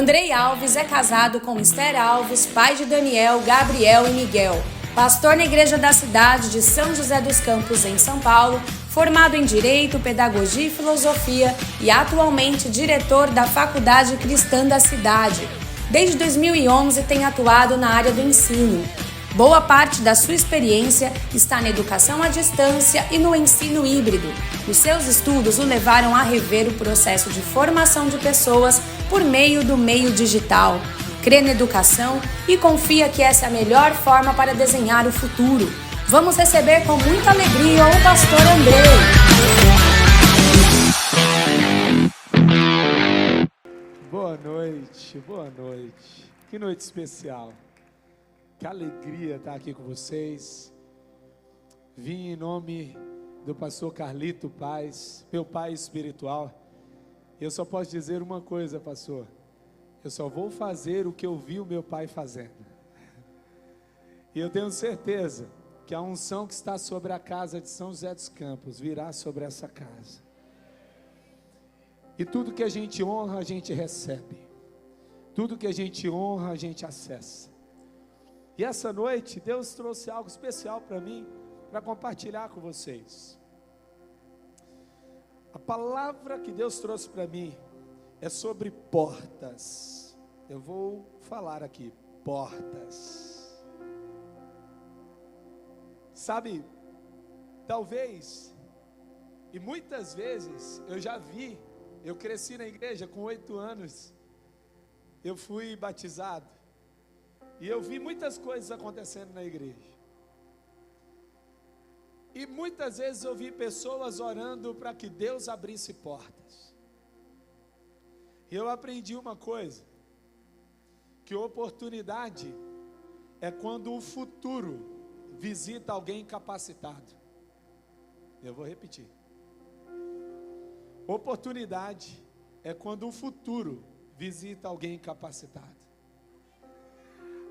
Andrei Alves é casado com Esther Alves, pai de Daniel, Gabriel e Miguel. Pastor na igreja da cidade de São José dos Campos, em São Paulo, formado em Direito, Pedagogia e Filosofia e atualmente diretor da Faculdade Cristã da cidade. Desde 2011 tem atuado na área do ensino. Boa parte da sua experiência está na educação à distância e no ensino híbrido. Os seus estudos o levaram a rever o processo de formação de pessoas por meio do meio digital. Crê na educação e confia que essa é a melhor forma para desenhar o futuro. Vamos receber com muita alegria o pastor Andrei. Boa noite, boa noite. Que noite especial. Que alegria estar aqui com vocês. Vim em nome do pastor Carlito Paz, meu pai espiritual. Eu só posso dizer uma coisa, pastor. Eu só vou fazer o que eu vi o meu pai fazendo. E eu tenho certeza que a unção que está sobre a casa de São José dos Campos virá sobre essa casa. E tudo que a gente honra, a gente recebe. Tudo que a gente honra, a gente acessa. E essa noite, Deus trouxe algo especial para mim, para compartilhar com vocês. A palavra que Deus trouxe para mim é sobre portas. Eu vou falar aqui, portas. Sabe, talvez, e muitas vezes, eu já vi, eu cresci na igreja com 8 anos, eu fui batizado. E eu vi muitas coisas acontecendo na igreja. E muitas vezes eu vi pessoas orando para que Deus abrisse portas. E eu aprendi uma coisa, que oportunidade é quando o futuro visita alguém capacitado. Eu vou repetir. Oportunidade é quando o futuro visita alguém capacitado.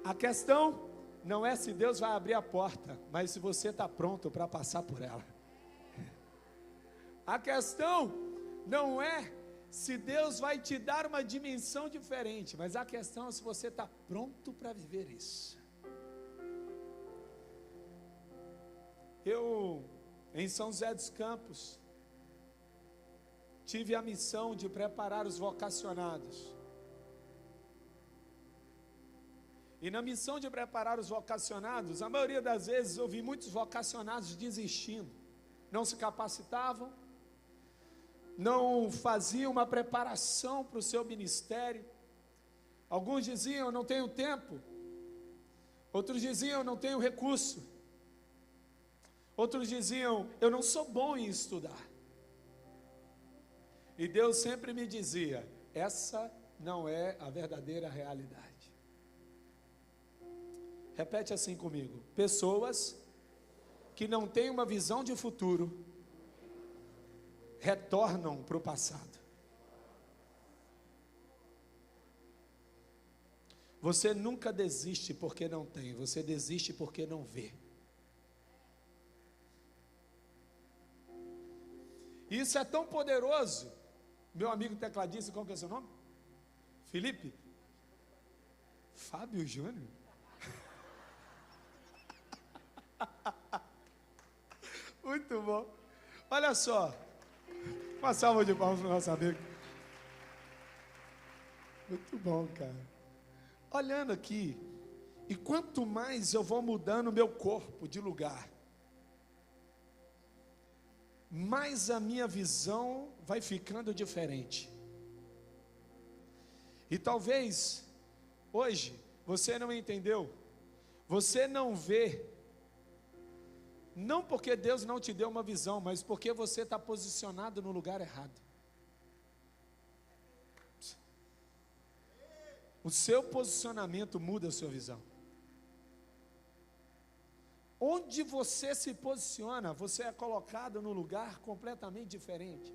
A questão não é se Deus vai abrir a porta, mas se você está pronto para passar por ela. A questão não é se Deus vai te dar uma dimensão diferente, mas a questão é se você está pronto para viver isso. Eu, em São José dos Campos, tive a missão de preparar os vocacionados. E na missão de preparar os vocacionados, a maioria das vezes eu vi muitos vocacionados desistindo. Não se capacitavam, não faziam uma preparação para o seu ministério. Alguns diziam, eu não tenho tempo. Outros diziam, eu não tenho recurso. Outros diziam, eu não sou bom em estudar. E Deus sempre me dizia, essa não é a verdadeira realidade. Repete assim comigo. Pessoas que não têm uma visão de futuro retornam para o passado. Você nunca desiste porque não tem, você desiste porque não vê. Isso é tão poderoso. Meu amigo tecladista, qual que é o seu nome? Felipe? Fábio Júnior? Muito bom. Olha só. Uma salva de palmas para o nosso amigo. Muito bom, cara. Olhando aqui, e quanto mais eu vou mudando meu corpo de lugar, mais a minha visão vai ficando diferente. E talvez, hoje, você não entendeu, você não vê, não porque Deus não te deu uma visão, mas porque você está posicionado no lugar errado. O seu posicionamento muda a sua visão. Onde você se posiciona, você é colocado num lugar completamente diferente.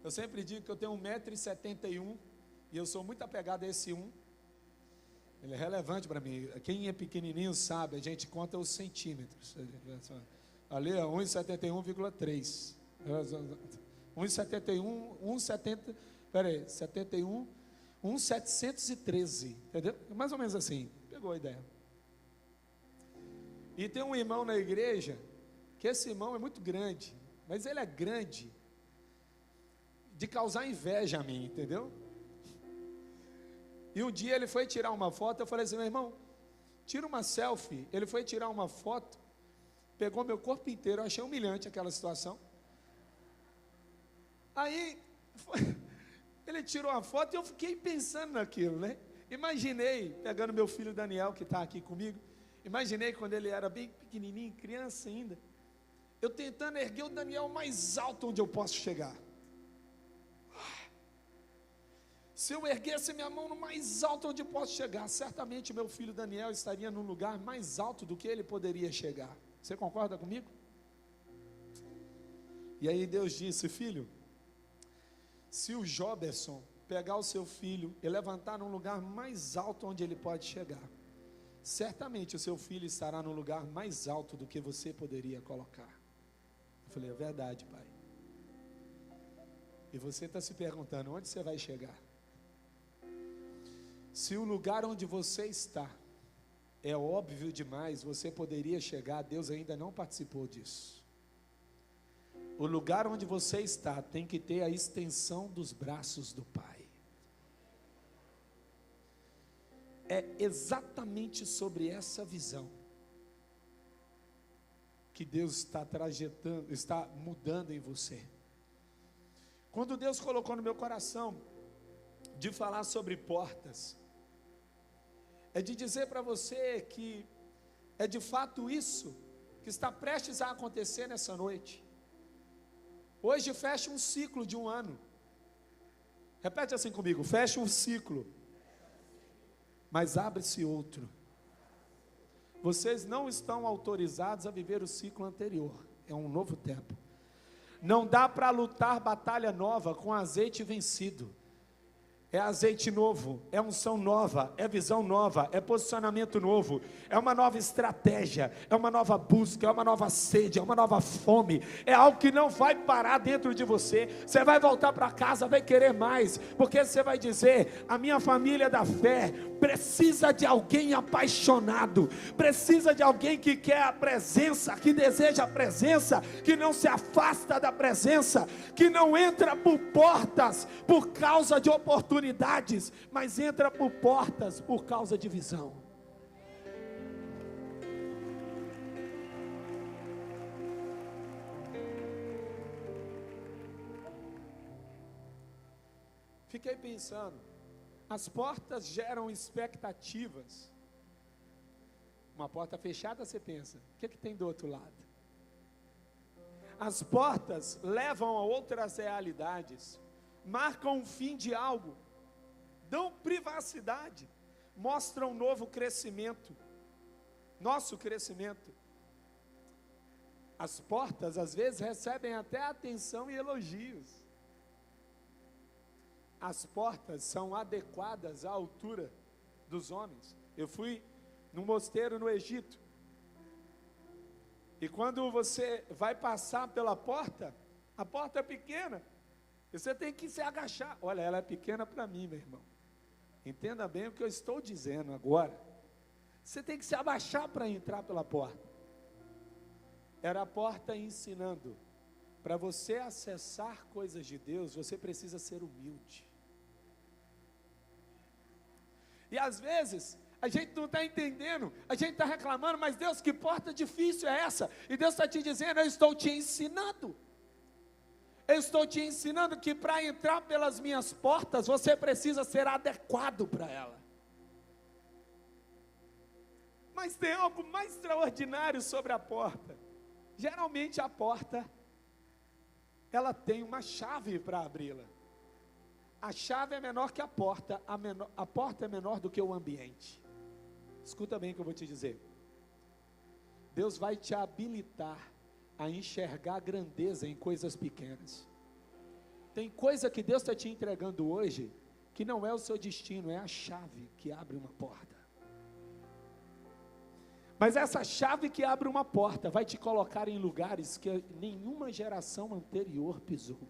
Eu sempre digo que eu tenho 1,71 m e eu sou muito apegado a esse 1. Ele é relevante para mim. Quem é pequenininho sabe, a gente conta os centímetros. Ali é 1,71,3. 1,71, 1,70, peraí, 71, 1,713, entendeu? Mais ou menos assim, pegou a ideia. E tem um irmão na igreja, que esse irmão é muito grande, mas ele é grande de causar inveja a mim, entendeu? E um dia ele foi tirar uma foto, eu falei assim, meu irmão, tira uma selfie. Ele foi tirar uma foto, pegou meu corpo inteiro, eu achei humilhante aquela situação. Aí, ele tirou uma foto e eu fiquei pensando naquilo, né? Imaginei, pegando meu filho Daniel, que está aqui comigo, imaginei quando ele era bem pequenininho, criança ainda, eu tentando erguer o Daniel mais alto onde eu posso chegar. Se eu erguesse minha mão no mais alto onde eu posso chegar, certamente meu filho Daniel estaria num lugar mais alto do que ele poderia chegar. Você concorda comigo? E aí Deus disse, filho, se o Joberson pegar o seu filho e levantar num lugar mais alto onde ele pode chegar, certamente o seu filho estará no lugar mais alto do que você poderia colocar. Eu falei, é verdade, pai. E você está se perguntando, onde você vai chegar? Se o lugar onde você está é óbvio demais, você poderia chegar, Deus ainda não participou disso. O lugar onde você está tem que ter a extensão dos braços do Pai. É exatamente sobre essa visão que Deus está trajetando, está mudando em você. Quando Deus colocou no meu coração de falar sobre portas, é de dizer para você que é de fato isso que está prestes a acontecer nessa noite. Hoje fecha um ciclo de um ano. Repete assim comigo, fecha um ciclo, mas abre-se outro. Vocês não estão autorizados a viver o ciclo anterior, é um novo tempo. Não dá para lutar batalha nova com azeite vencido. É azeite novo, é unção nova, é visão nova, é posicionamento novo, é uma nova estratégia, é uma nova busca, é uma nova sede, é uma nova fome, é algo que não vai parar dentro de você. Você vai voltar para casa, vai querer mais, porque você vai dizer, a minha família da fé precisa de alguém apaixonado, precisa de alguém que quer a presença, que deseja a presença, que não se afasta da presença, que não entra por portas por causa de oportunidades, mas entra por portas por causa de visão. Fiquei pensando, as portas geram expectativas. Uma porta fechada, você pensa, o que tem do outro lado? As portas levam a outras realidades, marcam o fim de algo, dão privacidade, mostram um novo crescimento, nosso crescimento. As portas às vezes recebem até atenção e elogios. As portas são adequadas à altura dos homens. Eu fui num mosteiro no Egito, e quando você vai passar pela porta, a porta é pequena, você tem que se agachar. Olha, ela é pequena para mim, meu irmão. Entenda bem o que eu estou dizendo agora. Você tem que se abaixar para entrar pela porta. Era a porta ensinando. Para você acessar coisas de Deus, você precisa ser humilde. E às vezes, a gente não está entendendo, a gente está reclamando, mas Deus, que porta difícil é essa? E Deus está te dizendo, eu estou te ensinando. Eu estou te ensinando que para entrar pelas minhas portas, você precisa ser adequado para ela. Mas tem algo mais extraordinário sobre a porta. Geralmente a porta, ela tem uma chave para abri-la. A chave é menor que a porta, a porta é menor do que o ambiente. Escuta bem o que eu vou te dizer. Deus vai te habilitar a enxergar grandeza em coisas pequenas. Tem coisa que Deus está te entregando hoje, que não é o seu destino, é a chave que abre uma porta. Mas essa chave que abre uma porta, vai te colocar em lugares que nenhuma geração anterior pisou.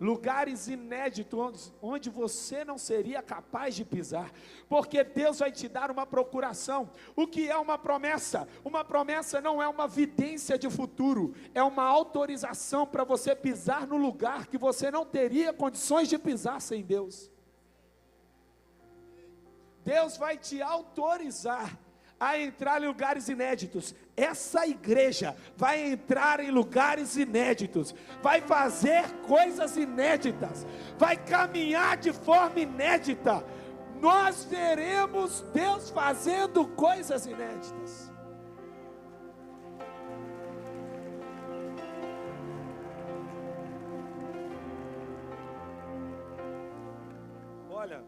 lugares inéditos, onde você não seria capaz de pisar, porque Deus vai te dar uma procuração. O que é uma promessa? Uma promessa não é uma vidência de futuro, é uma autorização para você pisar no lugar que você não teria condições de pisar sem Deus. Deus vai te autorizar a entrar em lugares inéditos. Essa igreja vai entrar em lugares inéditos, vai fazer coisas inéditas, vai caminhar de forma inédita. Nós veremos Deus fazendo coisas inéditas. Olha,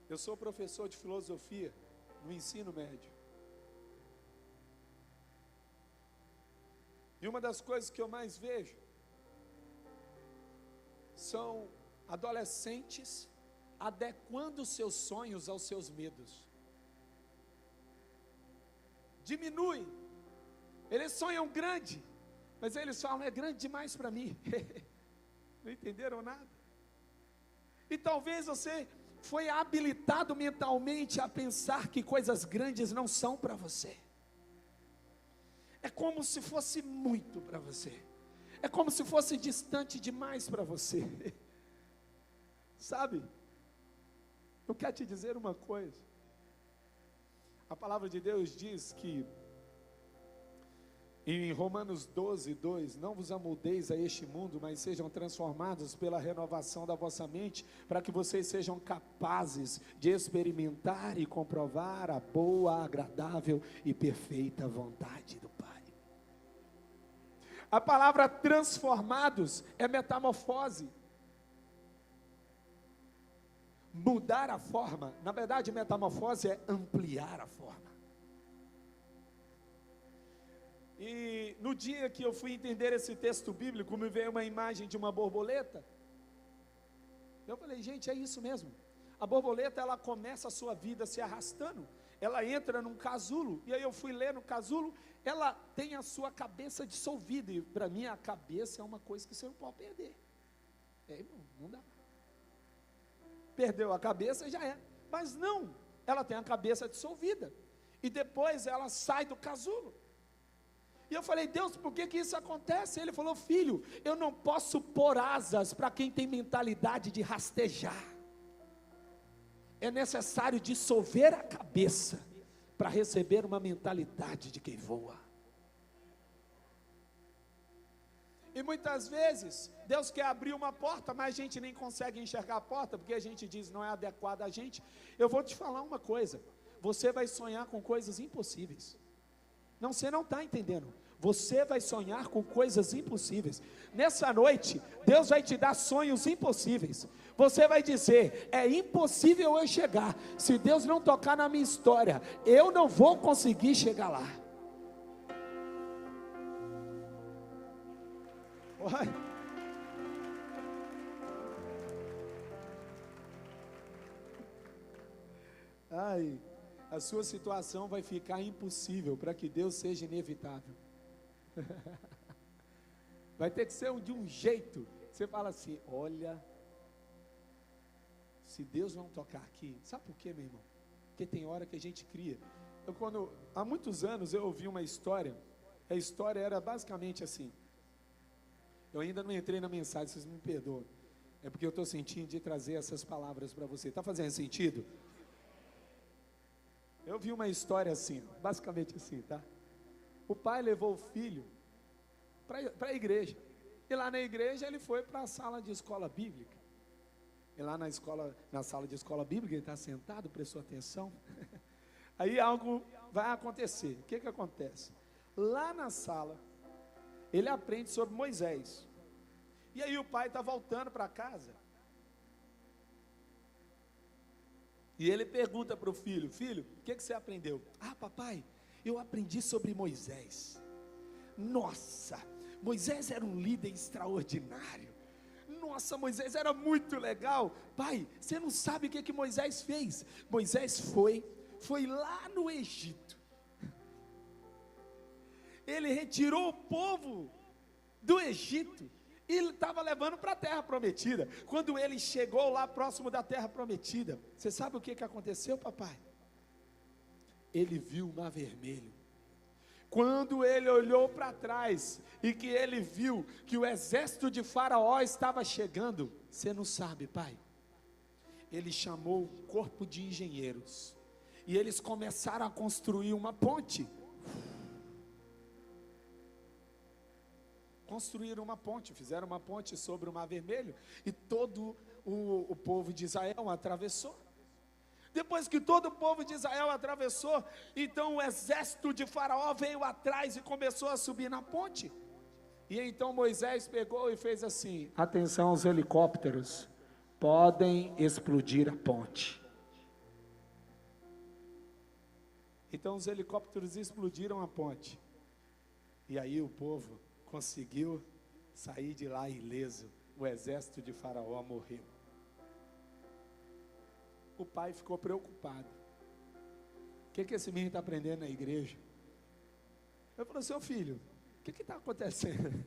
eu sou professor de filosofia no ensino médio. E uma das coisas que eu mais vejo são adolescentes adequando seus sonhos aos seus medos. Diminui. Eles sonham grande, mas eles falam, é grande demais para mim. Não entenderam nada? E talvez você foi habilitado mentalmente a pensar que coisas grandes não são para você. É como se fosse muito para você. É como se fosse distante demais para você. Sabe? Eu quero te dizer uma coisa. A palavra de Deus diz que em Romanos 12:2, não vos amoldeis a este mundo, mas sejam transformados pela renovação da vossa mente, para que vocês sejam capazes de experimentar e comprovar a boa, agradável e perfeita vontade do Pai. A palavra transformados é metamorfose. Mudar a forma, na verdade metamorfose é ampliar a forma. E no dia que eu fui entender esse texto bíblico, me veio uma imagem de uma borboleta. Eu falei, gente, é isso mesmo. A borboleta, ela começa a sua vida se arrastando. Ela entra num casulo, e aí eu fui ler no casulo, ela tem a sua cabeça dissolvida. E para mim a cabeça é uma coisa que você não pode perder. Não dá. Perdeu a cabeça, já é. Mas não, ela tem a cabeça dissolvida. E depois ela sai do casulo. E eu falei, Deus, por que isso acontece? Ele falou, filho, eu não posso pôr asas para quem tem mentalidade de rastejar. É necessário dissolver a cabeça para receber uma mentalidade de quem voa. E muitas vezes, Deus quer abrir uma porta, mas a gente nem consegue enxergar a porta, porque a gente diz, não é adequada a gente. Eu vou te falar uma coisa, você vai sonhar com coisas impossíveis. Não, você não está entendendo. Você vai sonhar com coisas impossíveis. Nessa noite, Deus vai te dar sonhos impossíveis. Você vai dizer, é impossível eu chegar. Se Deus não tocar na minha história, eu não vou conseguir chegar lá. Ai, a sua situação vai ficar impossível para que Deus seja inevitável. Vai ter que ser de um jeito. Você fala assim, olha, se Deus não tocar aqui, sabe por quê, meu irmão? Porque tem hora que a gente cria. Há muitos anos eu ouvi uma história. A história era basicamente assim. Eu ainda não entrei na mensagem, vocês me perdoam. É porque eu estou sentindo de trazer essas palavras para você. Está fazendo sentido? Eu vi uma história assim, basicamente assim, tá? O pai levou o filho para a igreja. E lá na igreja ele foi para a sala de escola bíblica. E lá na sala de escola bíblica, ele está sentado, prestou atenção. Aí algo vai acontecer. O que acontece? Lá na sala, ele aprende sobre Moisés. E aí o pai está voltando para casa. E ele pergunta para o filho, filho, o que você aprendeu? Ah, papai, eu aprendi sobre Moisés. Nossa, Moisés era um líder extraordinário. Nossa, Moisés era muito legal. Pai, você não sabe o que Moisés fez? Moisés foi lá no Egito. Ele retirou o povo do Egito e estava levando para a terra prometida. Quando ele chegou lá próximo da terra prometida, você sabe o que aconteceu, papai? Ele viu o mar vermelho. Quando ele olhou para trás e que ele viu que o exército de Faraó estava chegando, você não sabe, pai, ele chamou o corpo de engenheiros e eles começaram a construir uma ponte. Construíram uma ponte, fizeram uma ponte sobre o Mar Vermelho e todo o povo de Israel atravessou. Depois que todo o povo de Israel atravessou, então o exército de Faraó veio atrás e começou a subir na ponte. E então Moisés pegou e fez assim: atenção, os helicópteros podem explodir a ponte. Então os helicópteros explodiram a ponte. E aí o povo conseguiu sair de lá ileso. O exército de Faraó morreu. O pai ficou preocupado. O que esse menino está aprendendo na igreja? Eu falei: seu filho, o que está acontecendo?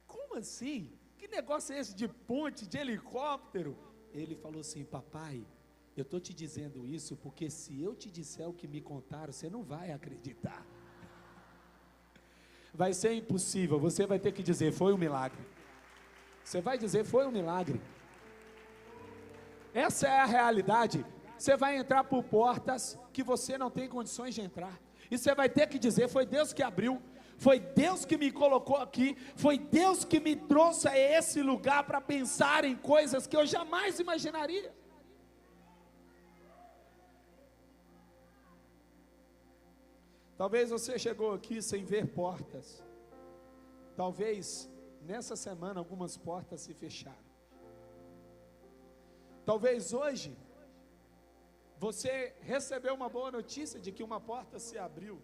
Como assim? Que negócio é esse de ponte, de helicóptero? Ele falou assim: papai, eu estou te dizendo isso porque se eu te disser o que me contaram, você não vai acreditar. Vai ser impossível, você vai ter que dizer: foi um milagre. Você vai dizer: foi um milagre. Essa é a realidade. Você vai entrar por portas que você não tem condições de entrar, e você vai ter que dizer: foi Deus que abriu, foi Deus que me colocou aqui, foi Deus que me trouxe a esse lugar para pensar em coisas que eu jamais imaginaria. Talvez você chegou aqui sem ver portas. Talvez nessa semana algumas portas se fecharam. Talvez hoje você recebeu uma boa notícia de que uma porta se abriu.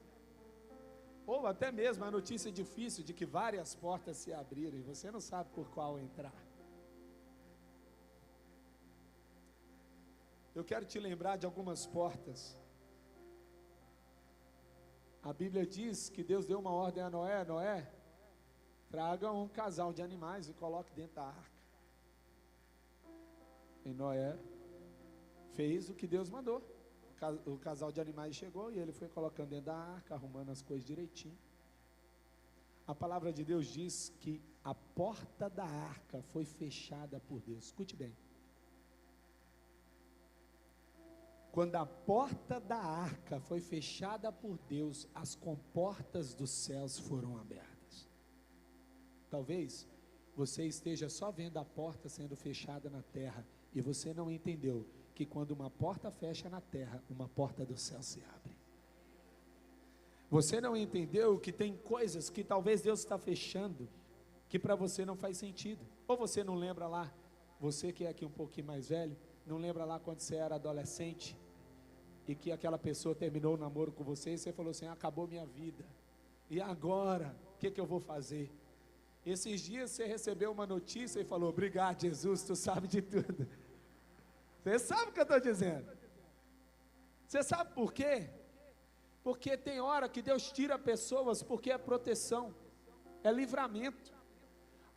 Ou até mesmo a notícia difícil de que várias portas se abriram e você não sabe por qual entrar. Eu quero te lembrar de algumas portas. A Bíblia diz que Deus deu uma ordem a Noé: Noé, traga um casal de animais e coloque dentro da arca. E Noé fez o que Deus mandou. O casal de animais chegou e ele foi colocando dentro da arca, arrumando as coisas direitinho. A palavra de Deus diz que a porta da arca foi fechada por Deus. Escute bem. Quando a porta da arca foi fechada por Deus, as comportas dos céus foram abertas. Talvez você esteja só vendo a porta sendo fechada na terra e você não entendeu que quando uma porta fecha na terra, uma porta do céu se abre. Você não entendeu que tem coisas que talvez Deus está fechando, que para você não faz sentido. Ou você não lembra lá, você que é aqui um pouquinho mais velho, não lembra lá quando você era adolescente, e que aquela pessoa terminou o namoro com você, e você falou assim: acabou minha vida, e agora, o que eu vou fazer? Esses dias você recebeu uma notícia e falou: obrigado Jesus, tu sabe de tudo. Você sabe o que eu estou dizendo? Você sabe por quê? Porque tem hora que Deus tira pessoas porque é proteção, é livramento.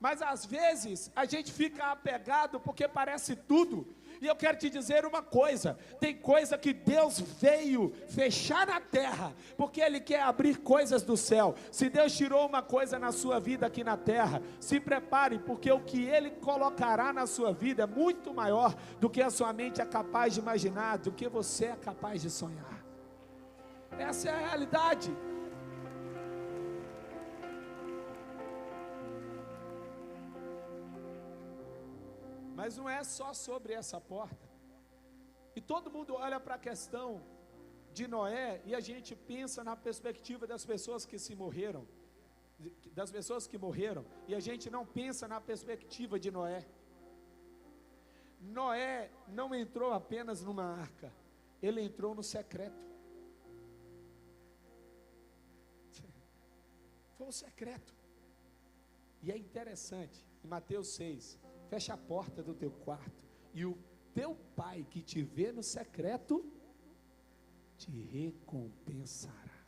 Mas às vezes a gente fica apegado porque parece tudo. E eu quero te dizer uma coisa: tem coisa que Deus veio fechar na terra, porque Ele quer abrir coisas do céu. Se Deus tirou uma coisa na sua vida aqui na terra, se prepare, porque o que Ele colocará na sua vida é muito maior do que a sua mente é capaz de imaginar, do que você é capaz de sonhar. Essa é a realidade. Mas não é só sobre essa porta. E todo mundo olha para a questão de Noé e a gente pensa na perspectiva das pessoas que se morreram, das pessoas que morreram, e a gente não pensa na perspectiva de Noé. Noé não entrou apenas numa arca, ele entrou no secreto. Foi um secreto. E é interessante, em Mateus 6, fecha a porta do teu quarto, e o teu pai que te vê no secreto, te recompensará.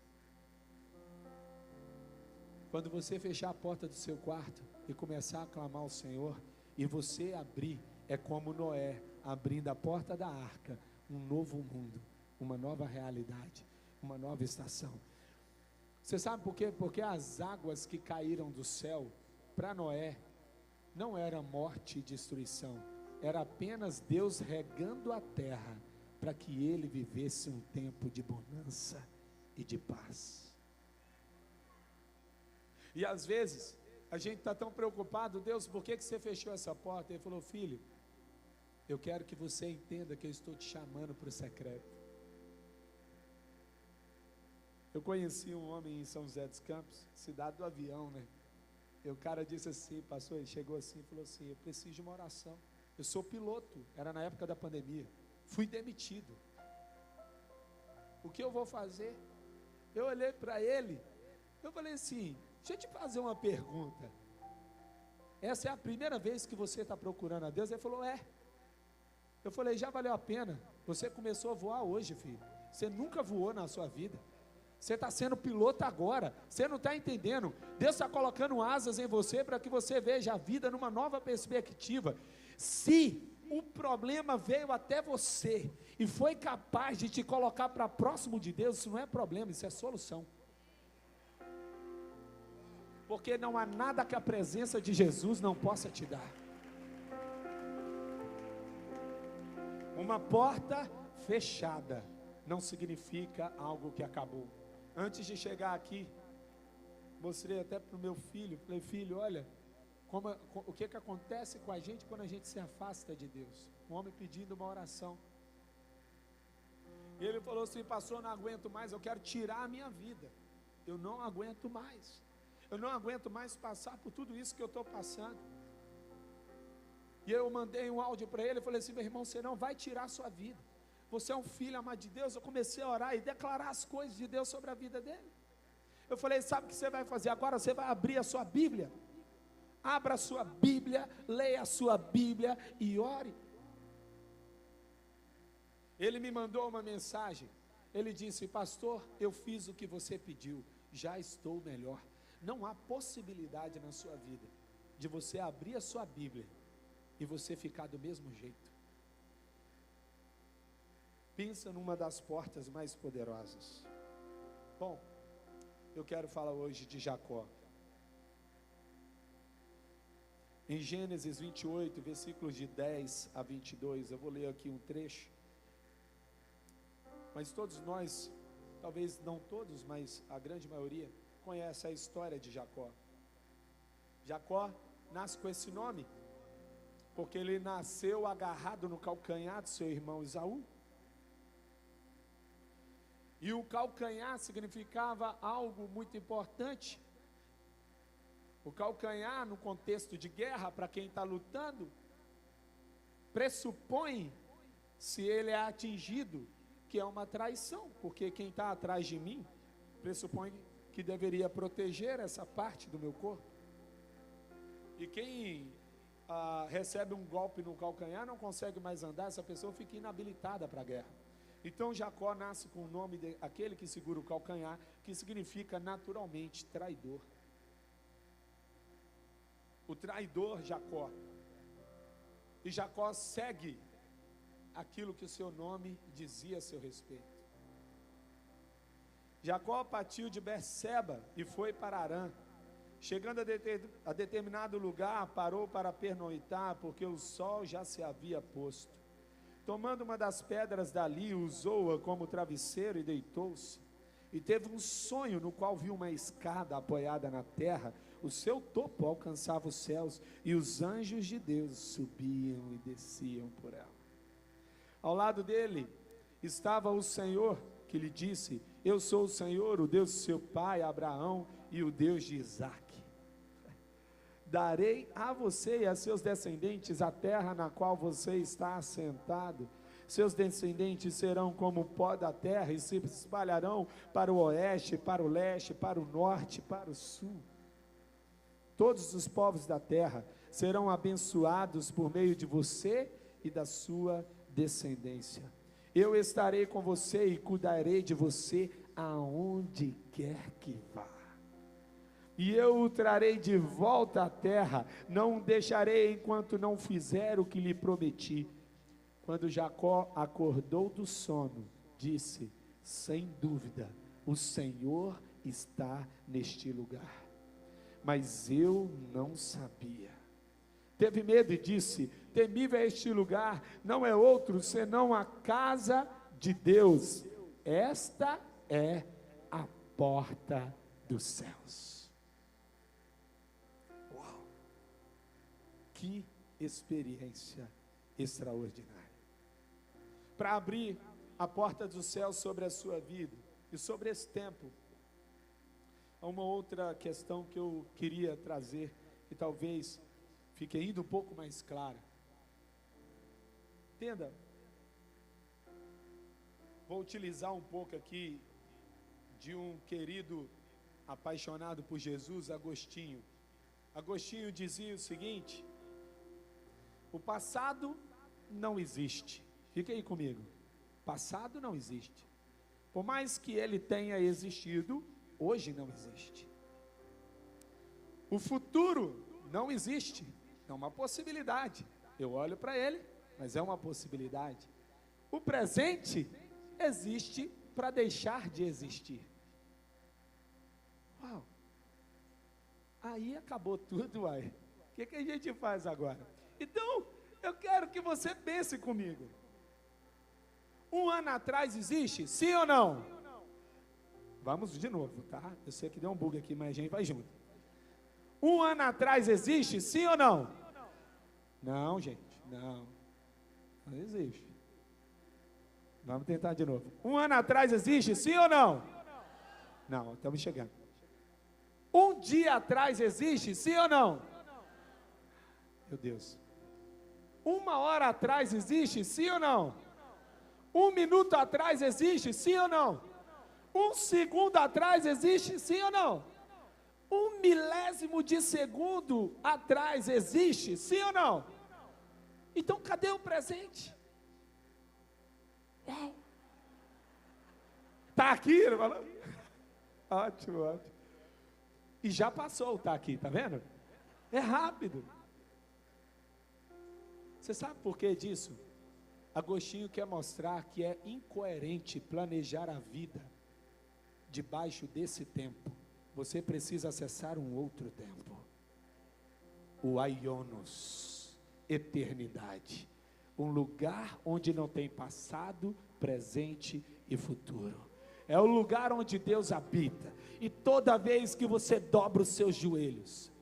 Quando você fechar a porta do seu quarto e começar a clamar ao Senhor, e você abrir, é como Noé abrindo a porta da arca, um novo mundo, uma nova realidade, uma nova estação. Você sabe por quê? Porque as águas que caíram do céu para Noé não era morte e destruição, era apenas Deus regando a terra para que ele vivesse um tempo de bonança e de paz. E às vezes a gente está tão preocupado: Deus, por que você fechou essa porta? Ele falou: filho, eu quero que você entenda que eu estou te chamando para o secreto. Eu conheci um homem em São José dos Campos, cidade do avião, né? E o cara disse assim, pastor, ele chegou assim e falou assim: eu preciso de uma oração. Eu sou piloto, era na época da pandemia, fui demitido. O que eu vou fazer? Eu olhei para ele, eu falei assim: deixa eu te fazer uma pergunta. Essa é a primeira vez que você está procurando a Deus? Ele falou: é. Eu falei: já valeu a pena? Você começou a voar hoje, filho. Você nunca voou na sua vida. Você está sendo piloto agora. Você não está entendendo. Deus está colocando asas em você para que você veja a vida numa nova perspectiva. Se o problema veio até você e foi capaz de te colocar para próximo de Deus, isso não é problema, isso é solução. Porque não há nada que a presença de Jesus não possa te dar. Uma porta fechada não significa algo que acabou. Antes de chegar aqui, mostrei até para o meu filho, falei: filho, olha, o que acontece com a gente quando a gente se afasta de Deus. Um homem pedindo uma oração. E ele falou assim: pastor, não aguento mais, eu quero tirar a minha vida. Eu não aguento mais. Eu não aguento mais passar por tudo isso que eu estou passando. E eu mandei um áudio para ele, eu falei assim: meu irmão, você não vai tirar a sua vida. Você é um filho amado de Deus. Eu comecei a orar e declarar as coisas de Deus sobre a vida dele. Eu falei: sabe o que você vai fazer agora? Você vai abrir a sua Bíblia. Abra a sua Bíblia, leia a sua Bíblia e ore. Ele me mandou uma mensagem. Ele disse: pastor, eu fiz o que você pediu, já estou melhor. Não há possibilidade na sua vida de você abrir a sua Bíblia e você ficar do mesmo jeito. Pensa numa das portas mais poderosas. Bom, eu quero falar hoje de Jacó. Em Gênesis 28, versículos de 10 a 22, eu vou ler aqui um trecho. Mas todos nós, talvez não todos, mas a grande maioria, conhece a história de Jacó. Jacó nasce com esse nome porque ele nasceu agarrado no calcanhar do seu irmão Esaú. E o calcanhar significava algo muito importante. O calcanhar, no contexto de guerra, para quem está lutando, pressupõe, se ele é atingido, que é uma traição, porque quem está atrás de mim pressupõe que deveria proteger essa parte do meu corpo. E quem recebe um golpe no calcanhar não consegue mais andar, essa pessoa fica inabilitada para a guerra. Então Jacó nasce com o nome daquele que segura o calcanhar, que significa naturalmente traidor. O traidor Jacó. E Jacó segue aquilo que o seu nome dizia a seu respeito. Jacó partiu de Berseba e foi para Harã. Chegando a determinado lugar, parou para pernoitar, porque o sol já se havia posto. Tomando uma das pedras dali, usou-a como travesseiro e deitou-se. E teve um sonho no qual viu uma escada apoiada na terra. O seu topo alcançava os céus e os anjos de Deus subiam e desciam por ela. Ao lado dele estava o Senhor, que lhe disse: eu sou o Senhor, o Deus do seu pai Abraão e o Deus de Isaque. Darei a você e a seus descendentes a terra na qual você está assentado. Seus descendentes serão como o pó da terra e se espalharão para o oeste, para o leste, para o norte, para o sul. Todos os povos da terra serão abençoados por meio de você e da sua descendência. Eu estarei com você e cuidarei de você aonde quer que vá. e eu o trarei de volta à terra, não o deixarei enquanto não fizer o que lhe prometi. Quando Jacó acordou do sono, disse: sem dúvida, o Senhor está neste lugar. Mas eu não sabia. Teve medo e disse: temível é este lugar, não é outro senão a casa de Deus. Esta é a porta dos céus. Uau! Que experiência extraordinária. Para abrir a porta dos céus sobre a sua vida e sobre esse tempo, há uma outra questão que eu queria trazer, que talvez fique ainda um pouco mais clara. Entenda, vou utilizar um pouco aqui de um querido apaixonado por Jesus, Agostinho. Agostinho dizia o seguinte: o passado não existe. Fica aí comigo. Passado não existe. Por mais que ele tenha existido, hoje não existe. O futuro não existe. É uma possibilidade. Eu olho para ele, mas é uma possibilidade. O presente existe para deixar de existir. Uau! Aí acabou tudo, uai. O que a gente faz agora? Então, eu quero que você pense comigo. Um ano atrás existe? Sim ou não? Vamos de novo, tá? Eu sei que deu um bug aqui, mas a gente vai junto. Um ano atrás existe? Sim ou não? Não, gente, não. Não existe. Vamos tentar de novo. Um ano atrás existe? Sim ou não? Não, estamos chegando. Um dia atrás existe? Sim ou não? Meu Deus. Uma hora atrás existe? Sim ou não? Um minuto atrás existe? Sim ou não? Um segundo atrás existe? Sim ou não? Um milésimo de segundo atrás existe? Sim ou não? Então cadê o presente? Uau! Está aqui? Ótimo, ótimo. E já passou, está aqui, tá vendo? É rápido. Você sabe por que disso? Agostinho quer mostrar que é incoerente planejar a vida debaixo desse tempo. Você precisa acessar um outro tempo. O Aionos, eternidade. Um lugar onde não tem passado, presente e futuro. É o lugar onde Deus habita. E toda vez que você dobra os seus joelhos,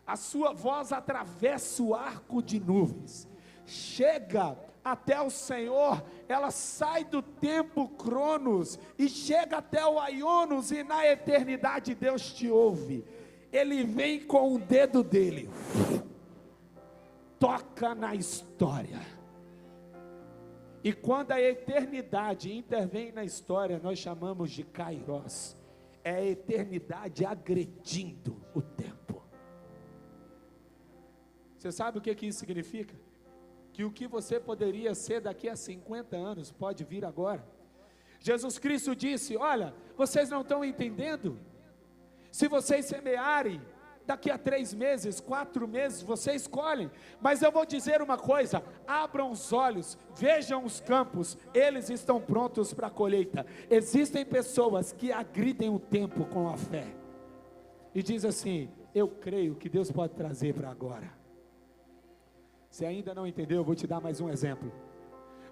a sua voz atravessa o arco de nuvens, chega até o Senhor, ela sai do tempo Cronos e chega até o Aionos, e na eternidade Deus te ouve. Ele vem com o dedo dele, toca na história. E quando a eternidade intervém na história, nós chamamos de Kairos. É a eternidade agredindo o tempo. Você sabe o que isso significa? Que o que você poderia ser daqui a 50 anos pode vir agora. Jesus Cristo disse: olha, vocês não estão entendendo? Se vocês semearem, daqui a 3 meses, 4 meses, vocês colhem. Mas eu vou dizer uma coisa: abram os olhos, vejam os campos, eles estão prontos para a colheita. Existem pessoas que agridem o tempo com a fé e diz assim: eu creio que Deus pode trazer para agora. Se ainda não entendeu, eu vou te dar mais um exemplo.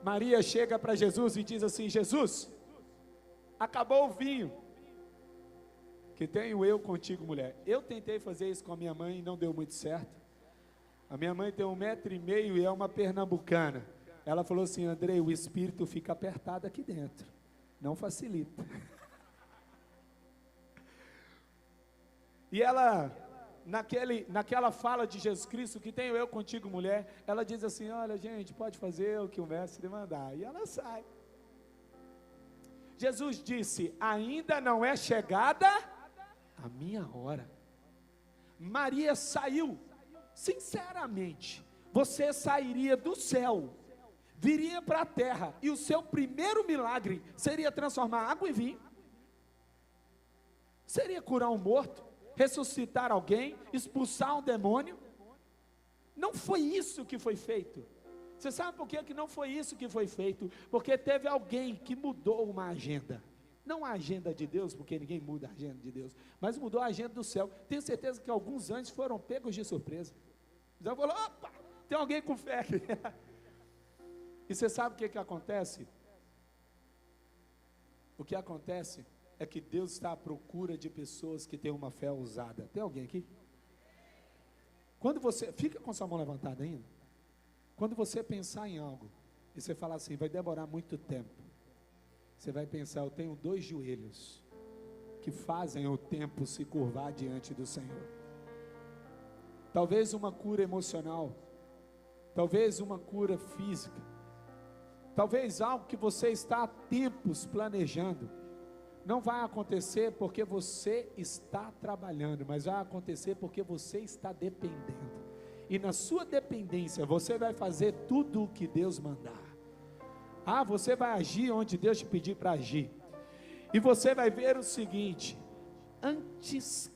Maria chega para Jesus e diz assim: Jesus, acabou o vinho, que tenho eu contigo, mulher. Eu tentei fazer isso com a minha mãe e não deu muito certo. A minha mãe tem 1,5 m e é uma pernambucana. Ela falou assim: Andrei, o espírito fica apertado aqui dentro, não facilita. E ela, naquela fala de Jesus Cristo, que tenho eu contigo, mulher, ela diz assim: olha, gente, pode fazer o que o mestre mandar. E ela sai. Jesus disse: ainda não é chegada a minha hora. Maria saiu. Sinceramente, você sairia do céu, viria para a terra, e o seu primeiro milagre seria transformar água em vinho? Seria curar um morto? ressuscitar alguém, expulsar um demônio. Não foi isso que foi feito. Você sabe por que não foi isso que foi feito? Porque teve alguém que mudou uma agenda. Não a agenda de Deus, porque ninguém muda a agenda de Deus, mas mudou a agenda do céu. Tenho certeza que alguns anjos foram pegos de surpresa. Já falou, opa, tem alguém com fé aqui. E você sabe o que acontece? O que acontece é que Deus está à procura de pessoas que têm uma fé ousada. Tem alguém aqui? Quando você, fica com sua mão levantada ainda. Quando você pensar em algo, e você falar assim, vai demorar muito tempo. Você vai pensar, eu tenho 2 joelhos, que fazem o tempo se curvar diante do Senhor. Talvez uma cura emocional, talvez uma cura física, talvez algo que você está há tempos planejando, não vai acontecer porque você está trabalhando, mas vai acontecer porque você está dependendo. E na sua dependência, você vai fazer tudo o que Deus mandar. Você vai agir onde Deus te pedir para agir. E você vai ver o seguinte: antes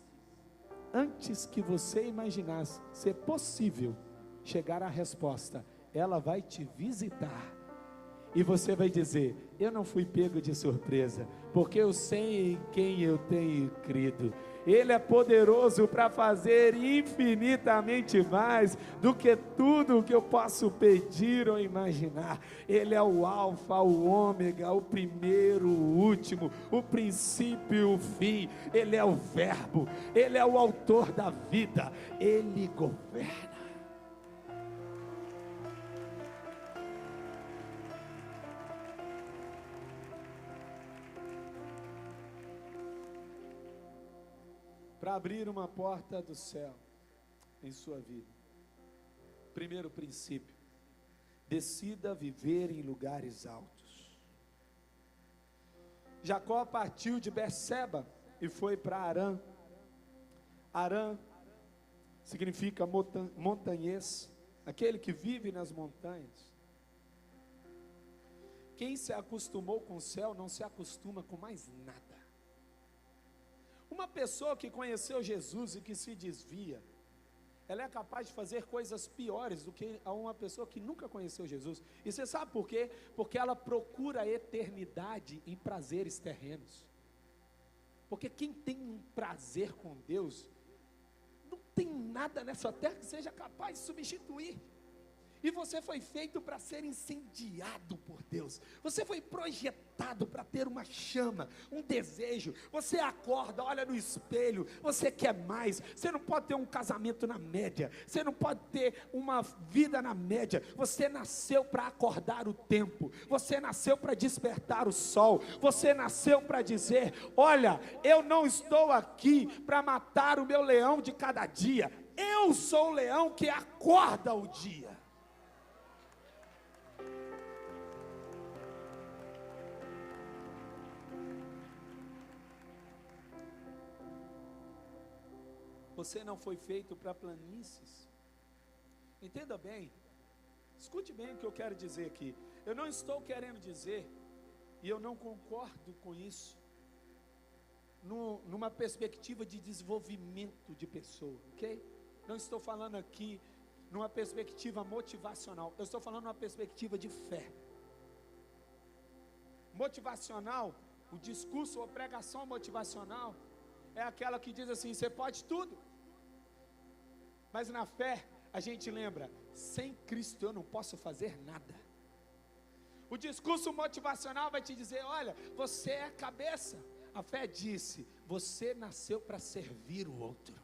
que você imaginasse ser possível chegar à resposta, ela vai te visitar. E você vai dizer, eu não fui pego de surpresa, porque eu sei em quem eu tenho crido. Ele é poderoso para fazer infinitamente mais do que tudo o que eu posso pedir ou imaginar. Ele é o alfa, o ômega, o primeiro, o último, o princípio e o fim. Ele é o verbo, ele é o autor da vida, ele governa. Para abrir uma porta do céu em sua vida, primeiro princípio: decida viver em lugares altos. Jacó partiu de Berseba e foi para Harã. Harã significa montanhês, aquele que vive nas montanhas. Quem se acostumou com o céu não se acostuma com mais nada. Uma pessoa que conheceu Jesus e que se desvia, ela é capaz de fazer coisas piores do que uma pessoa que nunca conheceu Jesus. E você sabe por quê? Porque ela procura a eternidade em prazeres terrenos. Porque quem tem um prazer com Deus, não tem nada nessa terra que seja capaz de substituir. E você foi feito para ser incendiado por Deus. Você foi projetado para ter uma chama, um desejo. Você acorda, olha no espelho, você quer mais. Você não pode ter um casamento na média. Você não pode ter uma vida na média. Você nasceu para acordar o tempo. Você nasceu para despertar o sol. Você nasceu para dizer, olha, eu não estou aqui para matar o meu leão de cada dia. Eu sou o leão que acorda o dia. Você não foi feito para planícies. Entenda bem, escute bem o que eu quero dizer aqui. Eu não estou querendo dizer, e eu não concordo com isso, numa perspectiva de desenvolvimento de pessoa, ok? Não estou falando aqui numa perspectiva motivacional, eu estou falando numa perspectiva de fé. Motivacional, o discurso ou pregação motivacional é aquela que diz assim, você pode tudo. Mas na fé, a gente lembra, sem Cristo eu não posso fazer nada. O discurso motivacional vai te dizer, olha, você é a cabeça. A fé disse, você nasceu para servir o outro.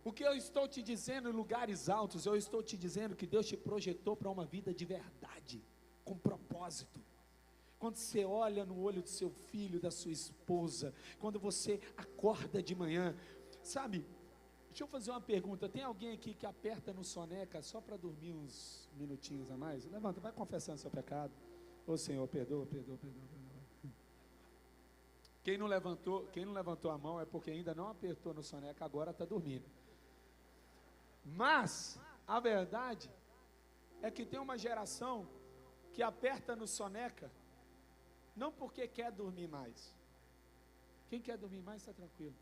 O que eu estou te dizendo em lugares altos, eu estou te dizendo que Deus te projetou para uma vida de verdade, com propósito. Quando você olha no olho do seu filho, da sua esposa, quando você acorda de manhã, sabe, deixa eu fazer uma pergunta, tem alguém aqui que aperta no soneca só para dormir uns minutinhos a mais? Levanta, vai confessando seu pecado. Ô Senhor, perdoa. Quem não levantou a mão é porque ainda não apertou no soneca, agora está dormindo. Mas, a verdade é que tem uma geração que aperta no soneca, não porque quer dormir mais. Quem quer dormir mais está tranquilo.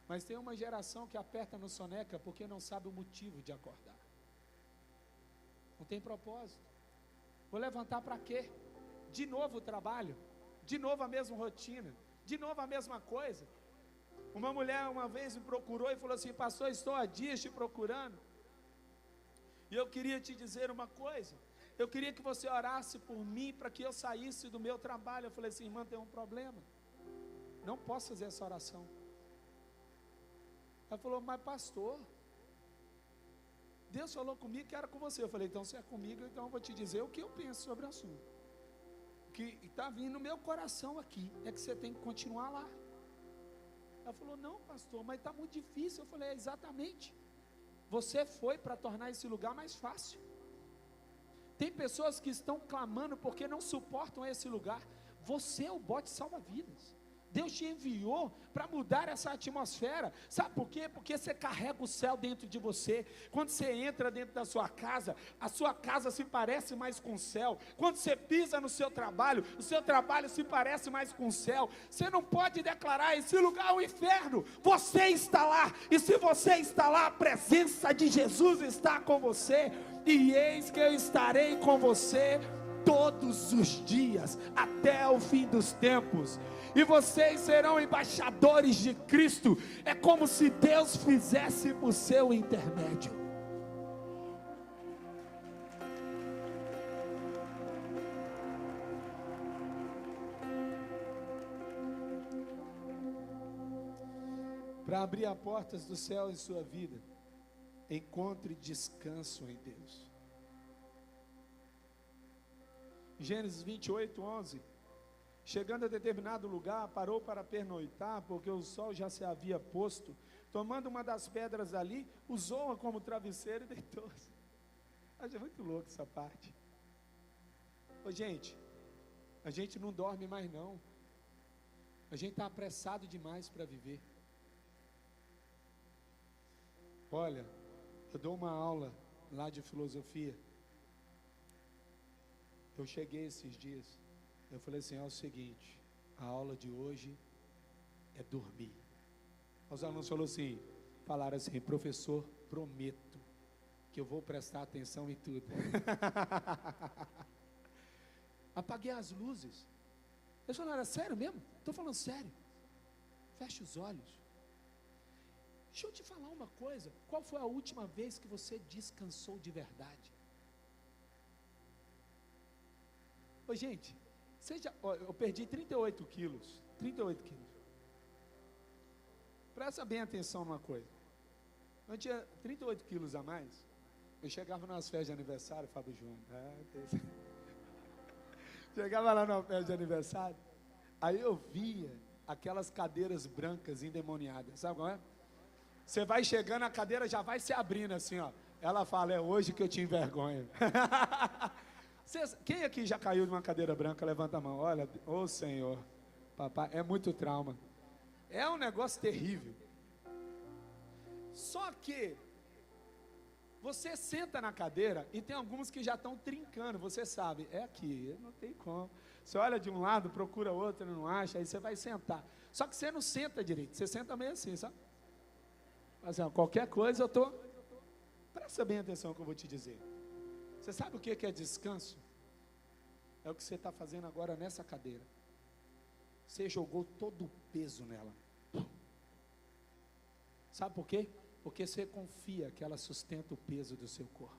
Mas tem uma geração que aperta no soneca porque não sabe o motivo de acordar. Não tem propósito. Vou levantar para quê? De novo o trabalho, de novo a mesma rotina, de novo a mesma coisa. Uma mulher uma vez me procurou e falou assim: pastor, estou há dias te procurando, e eu queria te dizer uma coisa, eu queria que você orasse por mim, para que eu saísse do meu trabalho. Eu falei assim: irmã, tem um problema, não posso fazer essa oração. Ela falou: mas pastor, Deus falou comigo que era com você. Eu falei: então se é comigo, então eu vou te dizer o que eu penso sobre o assunto. O que está vindo no meu coração aqui é que você tem que continuar lá. Ela falou: não, pastor, mas está muito difícil. Eu falei: é exatamente. Você foi para tornar esse lugar mais fácil. Tem pessoas que estão clamando porque não suportam esse lugar. Você é o bote salva-vidas. Deus te enviou para mudar essa atmosfera. Sabe por quê? Porque você carrega o céu dentro de você. Quando você entra dentro da sua casa, a sua casa se parece mais com o céu. Quando você pisa no seu trabalho, o seu trabalho se parece mais com o céu. Você não pode declarar esse lugar é o inferno. Você está lá. E se você está lá, a presença de Jesus está com você. E eis que eu estarei com você todos os dias, até o fim dos tempos. E vocês serão embaixadores de Cristo. É como se Deus fizesse por seu intermédio. Para abrir as portas do céu em sua vida, encontre descanso em Deus. Gênesis 28:11. Chegando a determinado lugar, parou para pernoitar, porque o sol já se havia posto. Tomando uma das pedras ali, usou-a como travesseiro e deitou-se. Acho muito louco essa parte. Ô gente, a gente não dorme mais não. A gente está apressado demais para viver. Olha, eu dou uma aula lá de filosofia. Eu cheguei esses dias. Eu falei assim: é o seguinte, a aula de hoje é dormir. Os alunos falaram assim: professor, prometo que eu vou prestar atenção em tudo. Apaguei as luzes. Eles falaram: é sério mesmo? Estou falando sério. Feche os olhos. Deixa eu te falar uma coisa. Qual foi a última vez que você descansou de verdade? Ô gente, eu perdi 38 quilos. 38 quilos. Presta bem atenção numa coisa. Eu tinha 38 quilos a mais. Eu chegava nas festas de aniversário, Fábio Júnior. Chegava lá na festa de aniversário. Aí eu via aquelas cadeiras brancas endemoniadas. Sabe qual é? Você vai chegando, a cadeira já vai se abrindo assim, ó. Ela fala: é hoje que eu te envergonho. Quem aqui já caiu de uma cadeira branca? Levanta a mão. Olha, ô Senhor, papai, é muito trauma. É um negócio terrível. Só que você senta na cadeira e tem alguns que já estão trincando. Você sabe, é aqui, não tem como. Você olha de um lado, procura outro, não acha, aí você vai sentar. Só que você não senta direito, você senta meio assim, sabe? Assim, ó, qualquer coisa eu estou... Presta bem atenção no que eu vou te dizer. Você sabe o que é descanso? É o que você está fazendo agora nessa cadeira. Você jogou todo o peso nela. Sabe por quê? Porque você confia que ela sustenta o peso do seu corpo.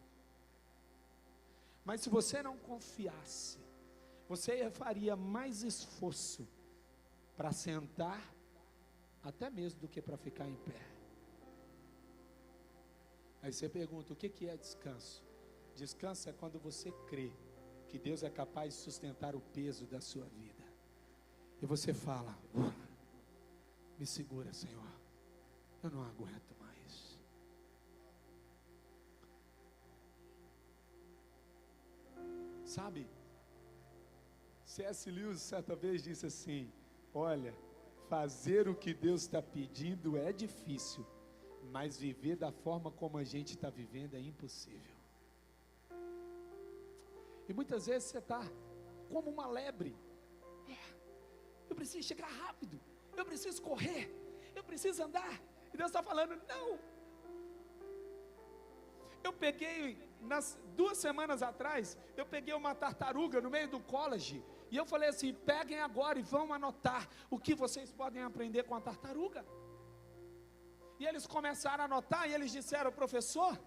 Mas se você não confiasse, você faria mais esforço para sentar, até mesmo do que para ficar em pé. Aí você pergunta: o que é descanso? Descanso é quando você crê que Deus é capaz de sustentar o peso da sua vida. E você fala: me segura, Senhor, eu não aguento mais. Sabe, C.S. Lewis certa vez disse assim: olha, fazer o que Deus está pedindo é difícil, mas viver da forma como a gente está vivendo é impossível. E muitas vezes você está como uma lebre. Eu preciso chegar rápido, eu preciso correr, eu preciso andar. E Deus está falando, não. Eu peguei, 2 semanas atrás, eu peguei uma tartaruga no meio do college, e eu falei assim, peguem agora e vão anotar o que vocês podem aprender com a tartaruga. E eles começaram a anotar, e eles disseram, professor,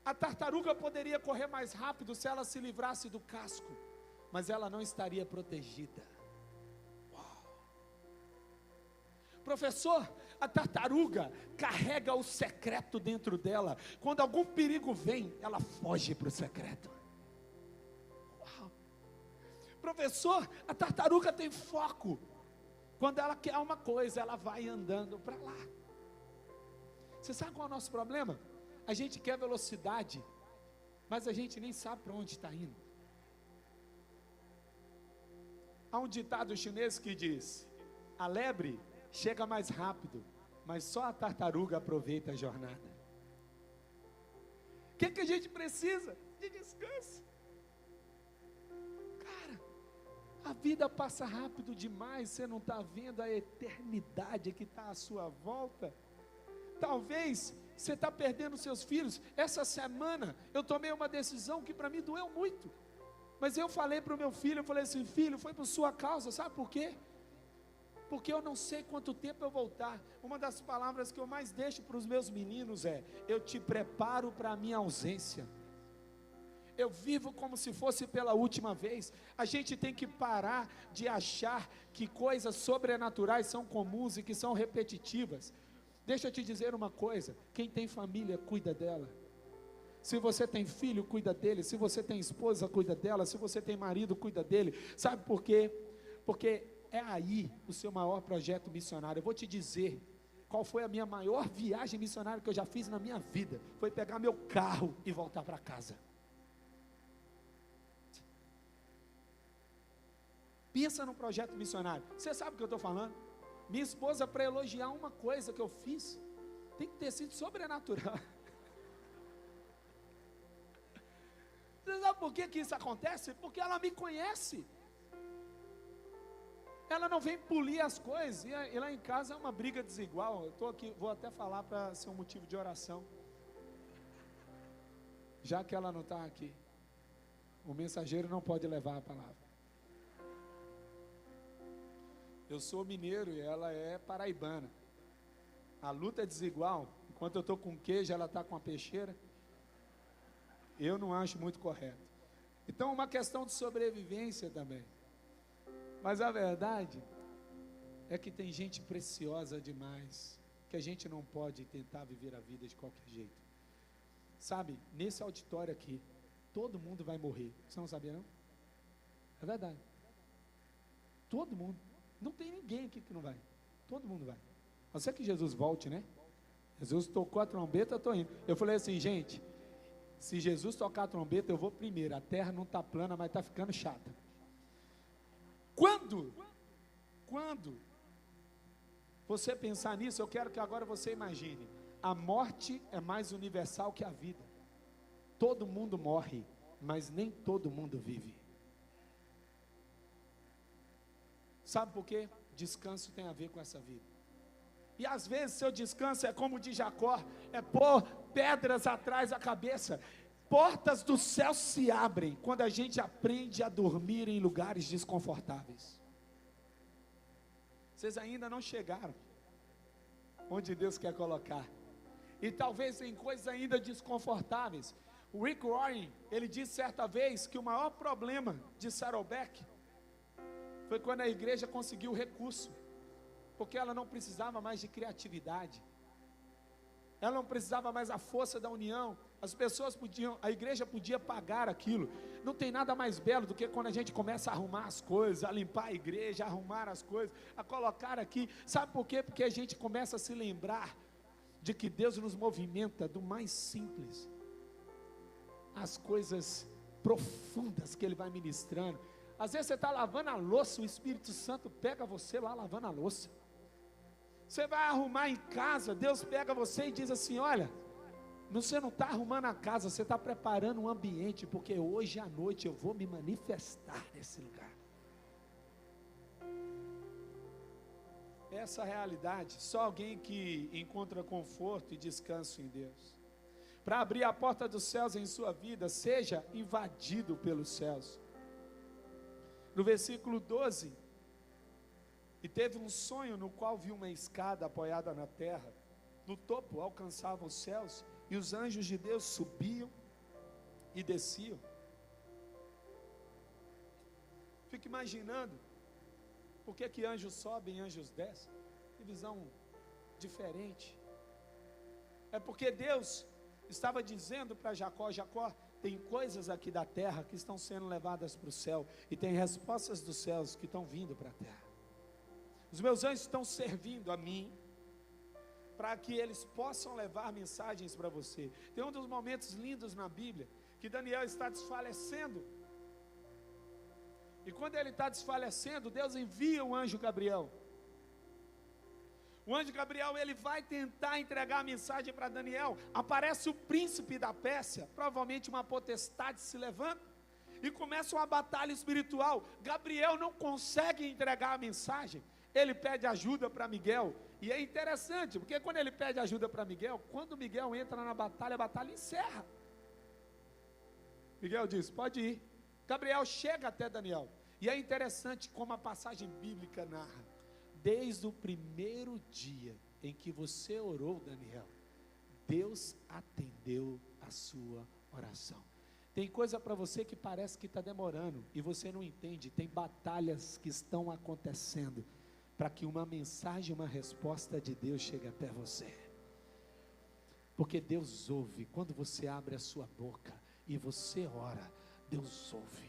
a tartaruga poderia correr mais rápido se ela se livrasse do casco, mas ela não estaria protegida. Professor, a tartaruga carrega o secreto dentro dela. Quando algum perigo vem, ela foge para o secreto. Uau. Professor, a tartaruga tem foco. Quando ela quer uma coisa, ela vai andando para lá. Você sabe qual é o nosso problema? A gente quer velocidade, mas a gente nem sabe para onde está indo. Há um ditado chinês que diz, a lebre chega mais rápido, mas só a tartaruga aproveita a jornada. O que a gente precisa? De descanso. Cara, a vida passa rápido demais, você não está vendo a eternidade que está à sua volta. Talvez você está perdendo seus filhos. Essa semana eu tomei uma decisão que para mim doeu muito, mas eu falei para o meu filho, eu falei assim, filho, foi por sua causa, sabe por quê? Porque eu não sei quanto tempo eu voltar. Uma das palavras que eu mais deixo para os meus meninos é, eu te preparo para a minha ausência. Eu vivo como se fosse pela última vez. A gente tem que parar de achar que coisas sobrenaturais são comuns e que são repetitivas. Deixa eu te dizer uma coisa, quem tem família, cuida dela. Se você tem filho, cuida dele. Se você tem esposa, cuida dela. Se você tem marido, cuida dele. Sabe por quê? Porque é aí o seu maior projeto missionário. Eu vou te dizer qual foi a minha maior viagem missionária que eu já fiz na minha vida. Foi pegar meu carro e voltar para casa. Pensa num projeto missionário. Você sabe o que eu estou falando? Minha esposa, para elogiar uma coisa que eu fiz, tem que ter sido sobrenatural. Você sabe por que isso acontece? Porque ela me conhece. Ela não vem polir as coisas, e lá em casa é uma briga desigual. Eu estou aqui, vou até falar para ser um motivo de oração, já que ela não está aqui. O mensageiro não pode levar a palavra. Eu sou mineiro e ela é paraibana. A luta é desigual. Enquanto eu estou com queijo, ela está com a peixeira. Eu não acho muito correto. Então, uma questão de sobrevivência também. Mas a verdade é que tem gente preciosa demais, que a gente não pode tentar viver a vida de qualquer jeito. Sabe, nesse auditório aqui, todo mundo vai morrer. Você não sabia não? É verdade. Todo mundo. Não tem ninguém aqui que não vai. Todo mundo vai. A não ser que Jesus volte, né? Jesus tocou a trombeta, eu estou indo. Eu falei assim, gente, se Jesus tocar a trombeta, eu vou primeiro. A terra não está plana, mas está ficando chata. Quando você pensar nisso, eu quero que agora você imagine, a morte é mais universal que a vida. Todo mundo morre, mas nem todo mundo vive. Sabe por quê? Descanso tem a ver com essa vida. E às vezes seu descanso é como o de Jacó, é pôr pedras atrás da cabeça. Portas do céu se abrem quando a gente aprende a dormir em lugares desconfortáveis. Vocês ainda não chegaram onde Deus quer colocar. E talvez em coisas ainda desconfortáveis. O Rick Warren, ele disse certa vez que o maior problema de Saddleback foi quando a igreja conseguiu recurso, porque ela não precisava mais de criatividade. Ela não precisava mais da força da união. As pessoas podiam, a igreja podia pagar aquilo. Não tem nada mais belo do que quando a gente começa a arrumar as coisas, a limpar a igreja, a arrumar as coisas, a colocar aqui. Sabe por quê? Porque a gente começa a se lembrar de que Deus nos movimenta do mais simples às coisas profundas que Ele vai ministrando. Às vezes você está lavando a louça, o Espírito Santo pega você lá lavando a louça. Você vai arrumar em casa, Deus pega você e diz assim, olha, você não está arrumando a casa, você está preparando um ambiente, porque hoje à noite eu vou me manifestar nesse lugar. essa realidade. Só alguém que encontra conforto e descanso em Deus. Para abrir a porta dos céus em sua vida, seja invadido pelos céus. No versículo 12, e teve um sonho no qual viu uma escada apoiada na terra. No topo alcançava os céus, e os anjos de Deus subiam e desciam. Fico imaginando, por que anjos sobem e anjos descem? Que visão diferente. É porque Deus estava dizendo para Jacó: Jacó, tem coisas aqui da terra que estão sendo levadas para o céu, e tem respostas dos céus que estão vindo para a terra. Os meus anjos estão servindo a mim, para que eles possam levar mensagens para você. Tem um dos momentos lindos na Bíblia, que Daniel está desfalecendo, e quando ele está desfalecendo, Deus envia o anjo Gabriel. O anjo Gabriel, ele vai tentar entregar a mensagem para Daniel. Aparece o príncipe da Pérsia, provavelmente uma potestade se levanta, e começa uma batalha espiritual. Gabriel não consegue entregar a mensagem. Ele pede ajuda para Miguel, e é interessante, porque quando ele pede ajuda para Miguel, quando Miguel entra na batalha, a batalha encerra. Miguel diz: pode ir. Gabriel chega até Daniel, e é interessante como a passagem bíblica narra, desde o primeiro dia em que você orou, Daniel, Deus atendeu a sua oração. Tem coisa para você que parece que está demorando, e você não entende. Tem batalhas que estão acontecendo, para que uma mensagem, uma resposta de Deus chegue até você. Porque Deus ouve, quando você abre a sua boca, e você ora, Deus ouve.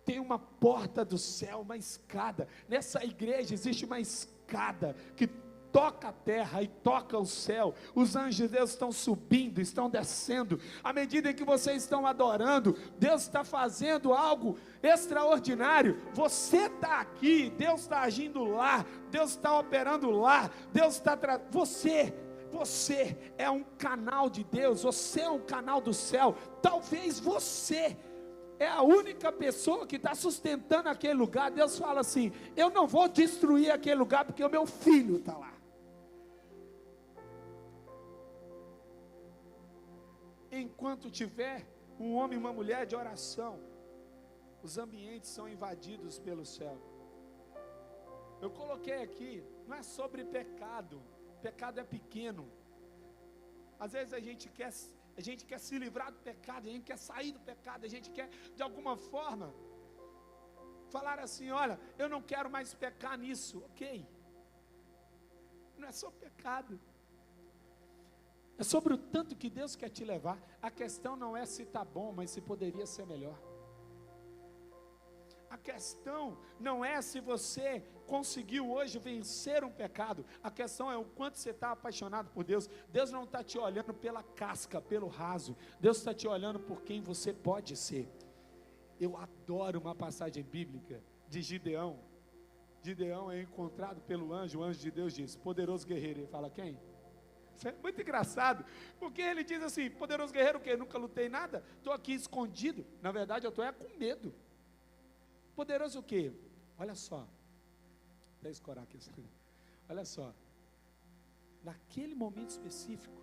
Tem uma porta do céu, uma escada. Nessa igreja existe uma escada que toca a terra e toca o céu. Os anjos de Deus estão subindo, estão descendo. À medida em que vocês estão adorando, Deus está fazendo algo extraordinário. Você está aqui, Deus está agindo lá, Deus está operando lá, Deus está você é um canal de Deus, você é um canal do céu. Talvez você é a única pessoa que está sustentando aquele lugar. Deus fala assim: eu não vou destruir aquele lugar, porque o meu filho está lá. Enquanto tiver um homem e uma mulher de oração, os ambientes são invadidos pelo céu. Eu coloquei aqui, não é sobre pecado. Pecado é pequeno. Às vezes a gente quer se livrar do pecado, a gente quer sair do pecado, a gente quer de alguma forma falar assim: olha, eu não quero mais pecar nisso. Ok, não é só pecado, é sobre o tanto que Deus quer te levar. A questão não é se está bom, mas se poderia ser melhor. A questão não é se você conseguiu hoje vencer um pecado. A questão é o quanto você está apaixonado por Deus. Deus não está te olhando pela casca, pelo raso. Deus está te olhando por quem você pode ser. Eu adoro uma passagem bíblica de Gideão. Gideão é encontrado pelo anjo. O anjo de Deus diz: poderoso guerreiro. Ele fala: quem? Isso é muito engraçado, porque ele diz assim: poderoso guerreiro o quê? Nunca lutei nada, estou aqui escondido. Na verdade eu estou com medo. Poderoso o quê? Olha só, até escorar aqui. Olha só, naquele momento específico,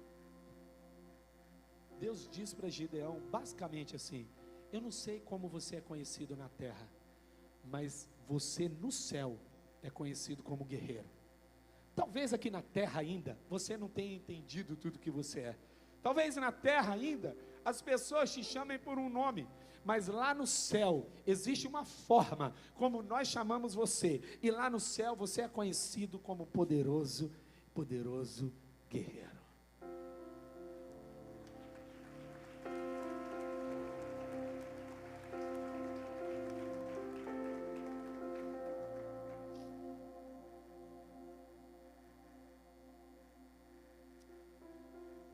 Deus diz para Gideão basicamente assim: eu não sei como você é conhecido na terra, mas você no céu é conhecido como guerreiro. Talvez aqui na terra ainda você não tenha entendido tudo que você é. Talvez na terra ainda as pessoas te chamem por um nome, mas lá no céu existe uma forma como nós chamamos você, e lá no céu você é conhecido como poderoso guerreiro.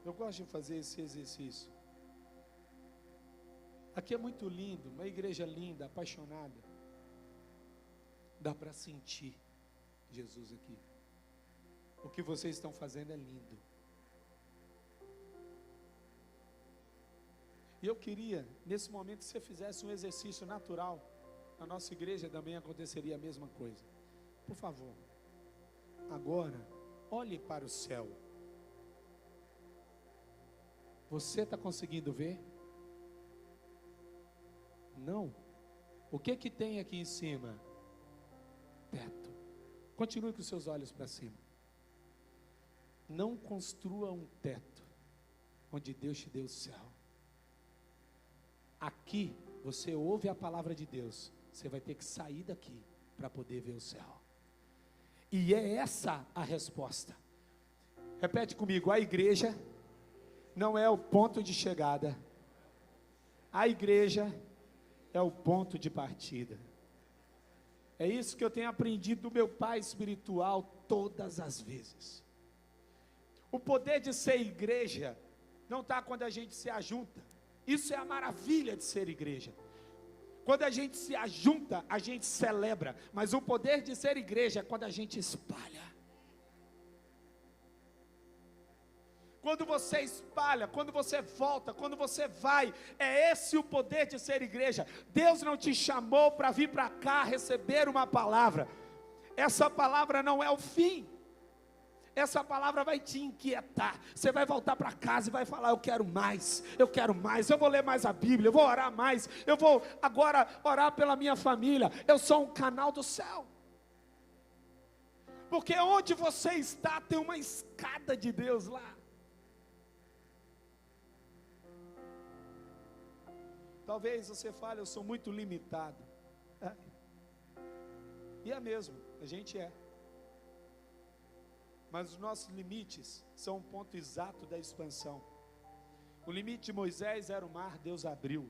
Eu gosto de fazer esse exercício. Aqui é muito lindo, uma igreja linda, apaixonada. Dá para sentir Jesus aqui. O que vocês estão fazendo é lindo. E eu queria, nesse momento, que você fizesse um exercício natural. Na nossa igreja também aconteceria a mesma coisa. Por favor, Agora, olhe para o céu. Você está conseguindo ver? Não. O que que tem aqui em cima? Teto. Continue com os seus olhos para cima. Não construa um teto onde Deus te deu o céu. Aqui, você ouve a palavra de Deus, você vai ter que sair daqui para poder ver o céu. E é essa a resposta. Repete comigo: a igreja não é o ponto de chegada, a igreja é o ponto de partida. É isso que eu tenho aprendido do meu pai espiritual todas as vezes. O poder de ser igreja não está quando a gente se ajunta. Isso é a maravilha de ser igreja. Quando a gente se ajunta, a gente celebra. Mas o poder de ser igreja é quando a gente espalha. Quando você espalha, quando você volta, quando você vai, é esse o poder de ser igreja. Deus não te chamou para vir para cá receber uma palavra. Essa palavra não é o fim. Essa palavra vai te inquietar. Você vai voltar para casa e vai falar: eu quero mais, eu vou ler mais a Bíblia, eu vou orar mais, eu vou agora orar pela minha família. Eu sou um canal do céu. Porque onde você está tem uma escada de Deus lá. Talvez você fale: eu sou muito limitado. E é mesmo, a gente é. Mas os nossos limites são um ponto exato da expansão. O limite de Moisés era o mar, Deus abriu.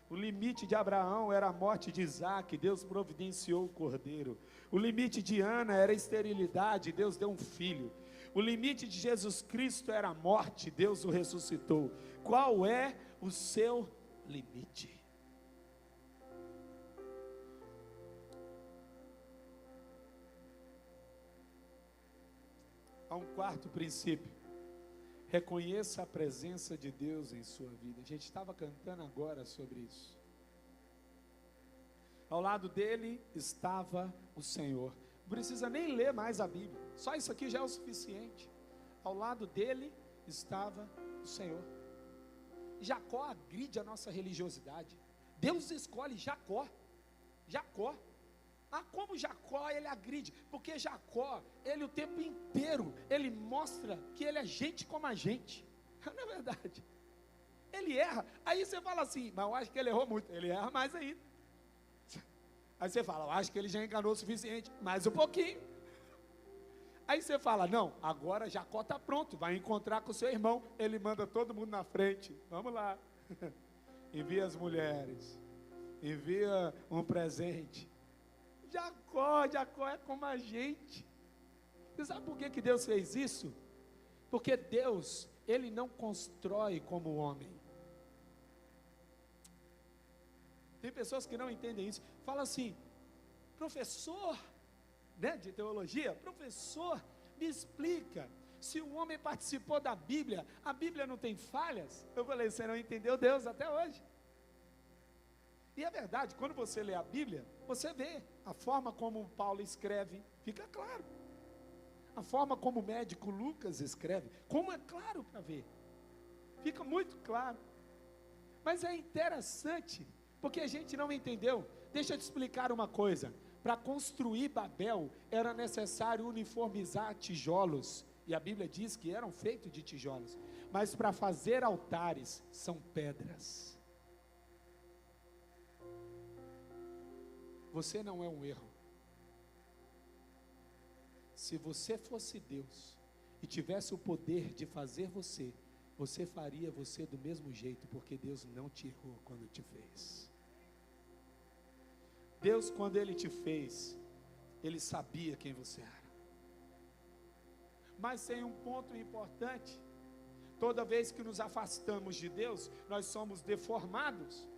O limite de Abraão era a morte de Isaac, Deus providenciou o cordeiro. O limite de Ana era a esterilidade, Deus deu um filho. O limite de Jesus Cristo era a morte, Deus o ressuscitou. Qual é o seu limite? Há um quarto princípio: reconheça a presença de Deus em sua vida. A gente estava cantando agora sobre isso. Ao lado dele estava o Senhor. Não precisa nem ler mais a Bíblia, só isso aqui já é o suficiente. Ao lado dele estava o Senhor. Jacó agride a nossa religiosidade. Deus escolhe Jacó. Como Jacó ele agride? Porque Jacó, ele o tempo inteiro, ele mostra que ele é gente como a gente. Não é verdade? Ele erra. Aí você fala assim: mas eu acho que ele errou muito. Ele erra mais ainda. Aí você fala: eu acho que ele já enganou o suficiente. Mais um pouquinho. Aí você fala: não, agora Jacó está pronto, vai encontrar com o seu irmão. Ele manda todo mundo na frente. Vamos lá. Envia as mulheres. Envia um presente. Jacó é como a gente. Você sabe por que Deus fez isso? Porque Deus, ele não constrói como o homem. Tem pessoas que não entendem isso. Fala assim: professor, né, de teologia, professor, me explica, se o homem participou da Bíblia, a Bíblia não tem falhas? Eu falei: você não entendeu Deus até hoje. E é verdade, quando você lê a Bíblia, você vê a forma como Paulo escreve, fica claro. A forma como o médico Lucas escreve, como é claro para ver, fica muito claro. Mas é interessante, porque a gente não entendeu. Deixa eu te explicar uma coisa: para construir Babel, era necessário uniformizar tijolos, e a Bíblia diz que eram feitos de tijolos, mas para fazer altares, são pedras. Você não é um erro. Se você fosse Deus e tivesse o poder de fazer você, você faria você do mesmo jeito, porque Deus não te errou quando te fez. Deus, quando Ele te fez, Ele sabia quem você era. Mas tem um ponto importante: toda vez que nos afastamos de Deus, nós somos deformados.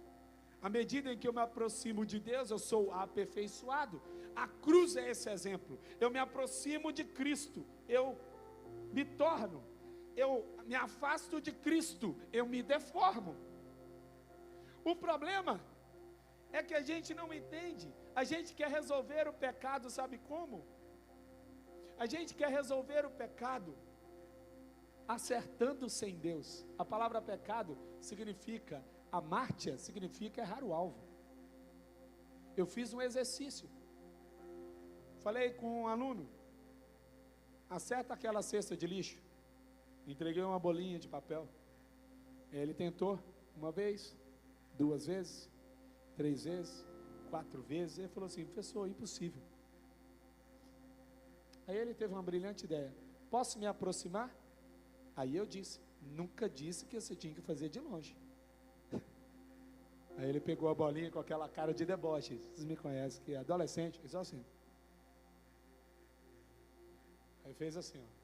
À medida em que eu me aproximo de Deus, eu sou aperfeiçoado. A cruz é esse exemplo. Eu me aproximo de Cristo, eu me afasto de Cristo, eu me deformo. O problema é que a gente não entende. A gente quer resolver o pecado, sabe como? A gente quer resolver o pecado acertando sem Deus. A palavra pecado significa, amártia significa errar o alvo. Eu fiz um exercício. Falei com um aluno, acerta aquela cesta de lixo. Entreguei uma bolinha de papel. Ele tentou uma vez, 2 vezes, 3 vezes, 4 vezes. Ele falou assim: professor, impossível. Aí ele teve uma brilhante ideia: posso me aproximar? Aí eu disse: nunca disse que você tinha que fazer de longe. Aí ele pegou a bolinha com aquela cara de deboche. Vocês me conhecem, que é adolescente, fez assim. Aí fez assim, ó.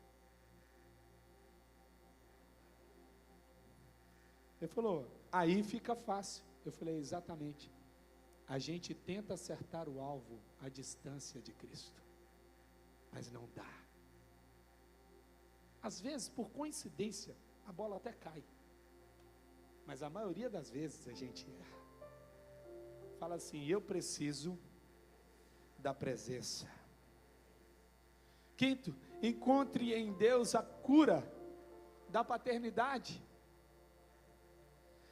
Ele falou: aí fica fácil. Eu falei: exatamente. A gente tenta acertar o alvo à distância de Cristo, mas não dá. Às vezes, por coincidência, a bola até cai, mas a maioria das vezes a gente erra. Fala assim: eu preciso da presença. Quinto, encontre em Deus a cura da paternidade.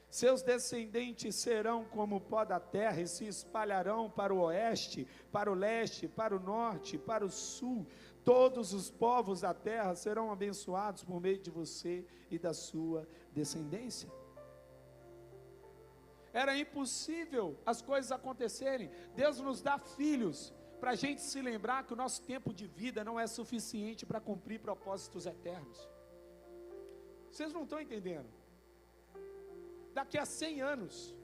Seus descendentes serão como o pó da terra e se espalharão para o oeste, para o leste, para o norte, para o sul. Todos os povos da terra serão abençoados por meio de você e da sua descendência. Era impossível as coisas acontecerem. Deus nos dá filhos para a gente se lembrar que o nosso tempo de vida não é suficiente para cumprir propósitos eternos. Vocês não estão entendendo? Daqui a 100 anos,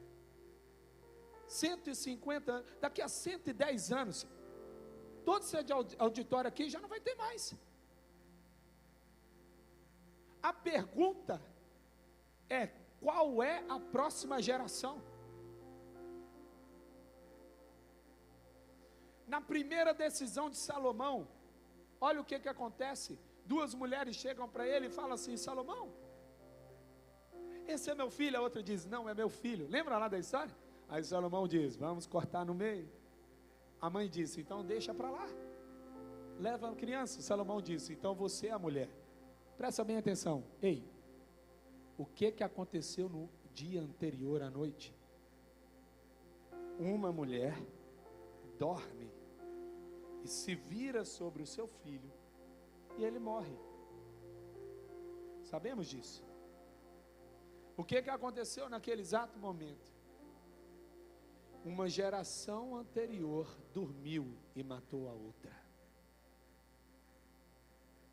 150 anos, daqui a 110 anos, todo esse auditório aqui já não vai ter mais. A pergunta é: qual é a próxima geração? Na primeira decisão de Salomão, olha o que acontece. 2 mulheres chegam para ele e falam assim: Salomão, esse é meu filho. A outra diz: não, é meu filho. Lembra lá da história? Aí Salomão diz: vamos cortar no meio. A mãe disse: então deixa para lá, leva a criança. Salomão disse: então você é a mulher. Presta bem atenção. Ei, o que aconteceu no dia anterior à noite? Uma mulher dorme e se vira sobre o seu filho e ele morre. Sabemos disso. O que aconteceu naquele exato momento? Uma geração anterior dormiu e matou a outra.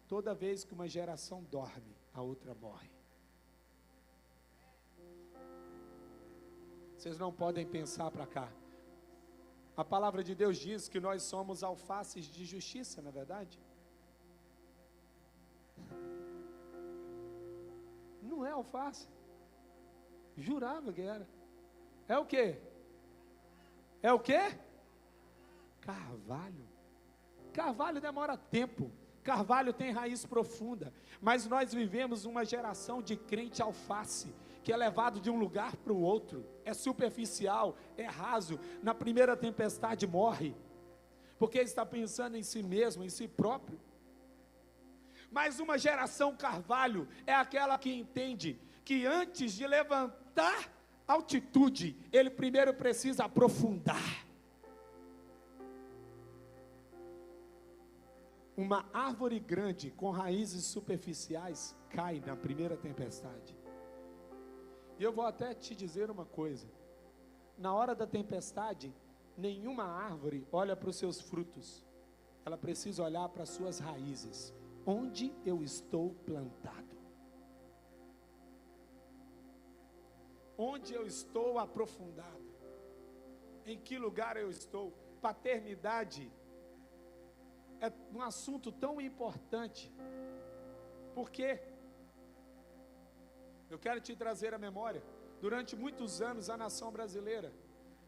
Toda vez que uma geração dorme, a outra morre. Vocês não podem pensar para cá. A palavra de Deus diz que nós somos alfaces de justiça, não é verdade? Não é alface. Jurava que era. É o quê? É o quê? Carvalho. Carvalho demora tempo. Carvalho tem raiz profunda. Mas nós vivemos uma geração de crente alface, que é levado de um lugar para o outro. É superficial, é raso. Na primeira tempestade morre, porque está pensando em si mesmo, em si próprio. Mas uma geração carvalho é aquela que entende que antes de levantar altitude, ele primeiro precisa aprofundar. Uma árvore grande com raízes superficiais cai na primeira tempestade. E eu vou até te dizer uma coisa: na hora da tempestade, nenhuma árvore olha para os seus frutos, ela precisa olhar para as suas raízes. Onde eu estou plantado? Onde eu estou aprofundado? Em que lugar eu estou? Paternidade é um assunto tão importante, porque eu quero te trazer à memória, durante muitos anos a nação brasileira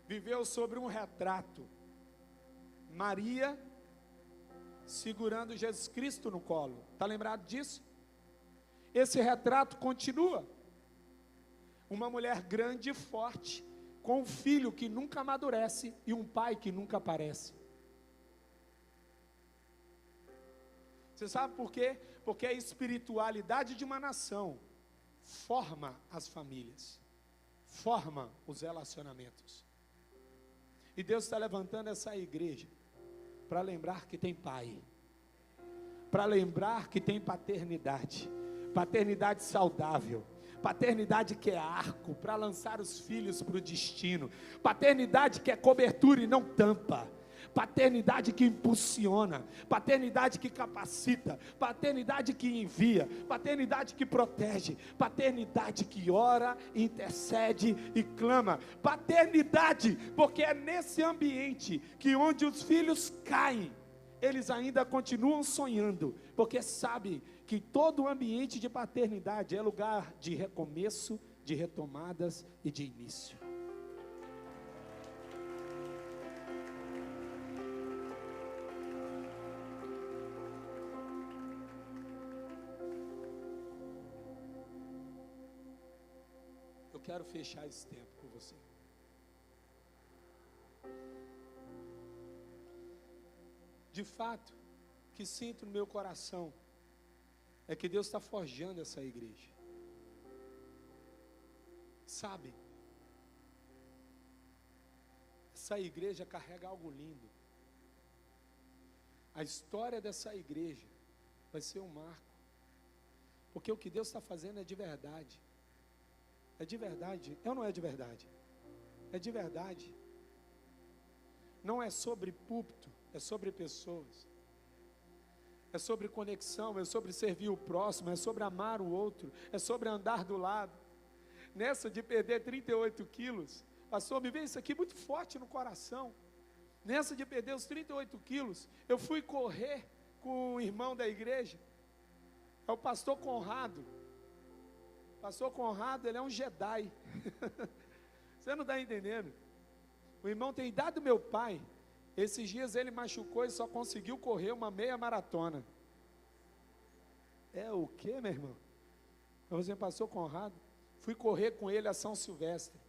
viveu sobre um retrato: Maria segurando Jesus Cristo no colo. Está lembrado disso? Esse retrato continua. Uma mulher grande e forte, com um filho que nunca amadurece e um pai que nunca aparece. Você sabe por quê? Porque a espiritualidade de uma nação forma as famílias, forma os relacionamentos. E Deus está levantando essa igreja para lembrar que tem pai, para lembrar que tem paternidade, paternidade saudável, paternidade que é arco para lançar os filhos para o destino, paternidade que é cobertura e não tampa, paternidade que impulsiona, paternidade que capacita, paternidade que envia, paternidade que protege, paternidade que ora, intercede e clama, paternidade, porque é nesse ambiente que onde os filhos caem, eles ainda continuam sonhando, porque sabem que todo ambiente de paternidade é lugar de recomeço, de retomadas e de início. Eu quero fechar esse tempo com você. De fato, o que sinto no meu coração é que Deus está forjando essa igreja. Sabe, essa igreja carrega algo lindo. A história dessa igreja vai ser um marco, porque o que Deus está fazendo é de verdade. É de verdade, ou não é de verdade? É de verdade. Não é sobre púlpito, é sobre pessoas. É sobre conexão, é sobre servir o próximo, é sobre amar o outro, é sobre andar do lado. Nessa de perder 38 quilos, pastor, me veio isso aqui muito forte no coração. Nessa de perder os 38 quilos, eu fui correr com o irmão da igreja, é o pastor Conrado. Pastor Conrado, ele é um Jedi. Você não está entendendo? O irmão tem idade do meu pai. Esses dias ele machucou e só conseguiu correr uma meia maratona. É o quê, meu irmão? Você passou Conrado? Fui correr com ele a São Silvestre.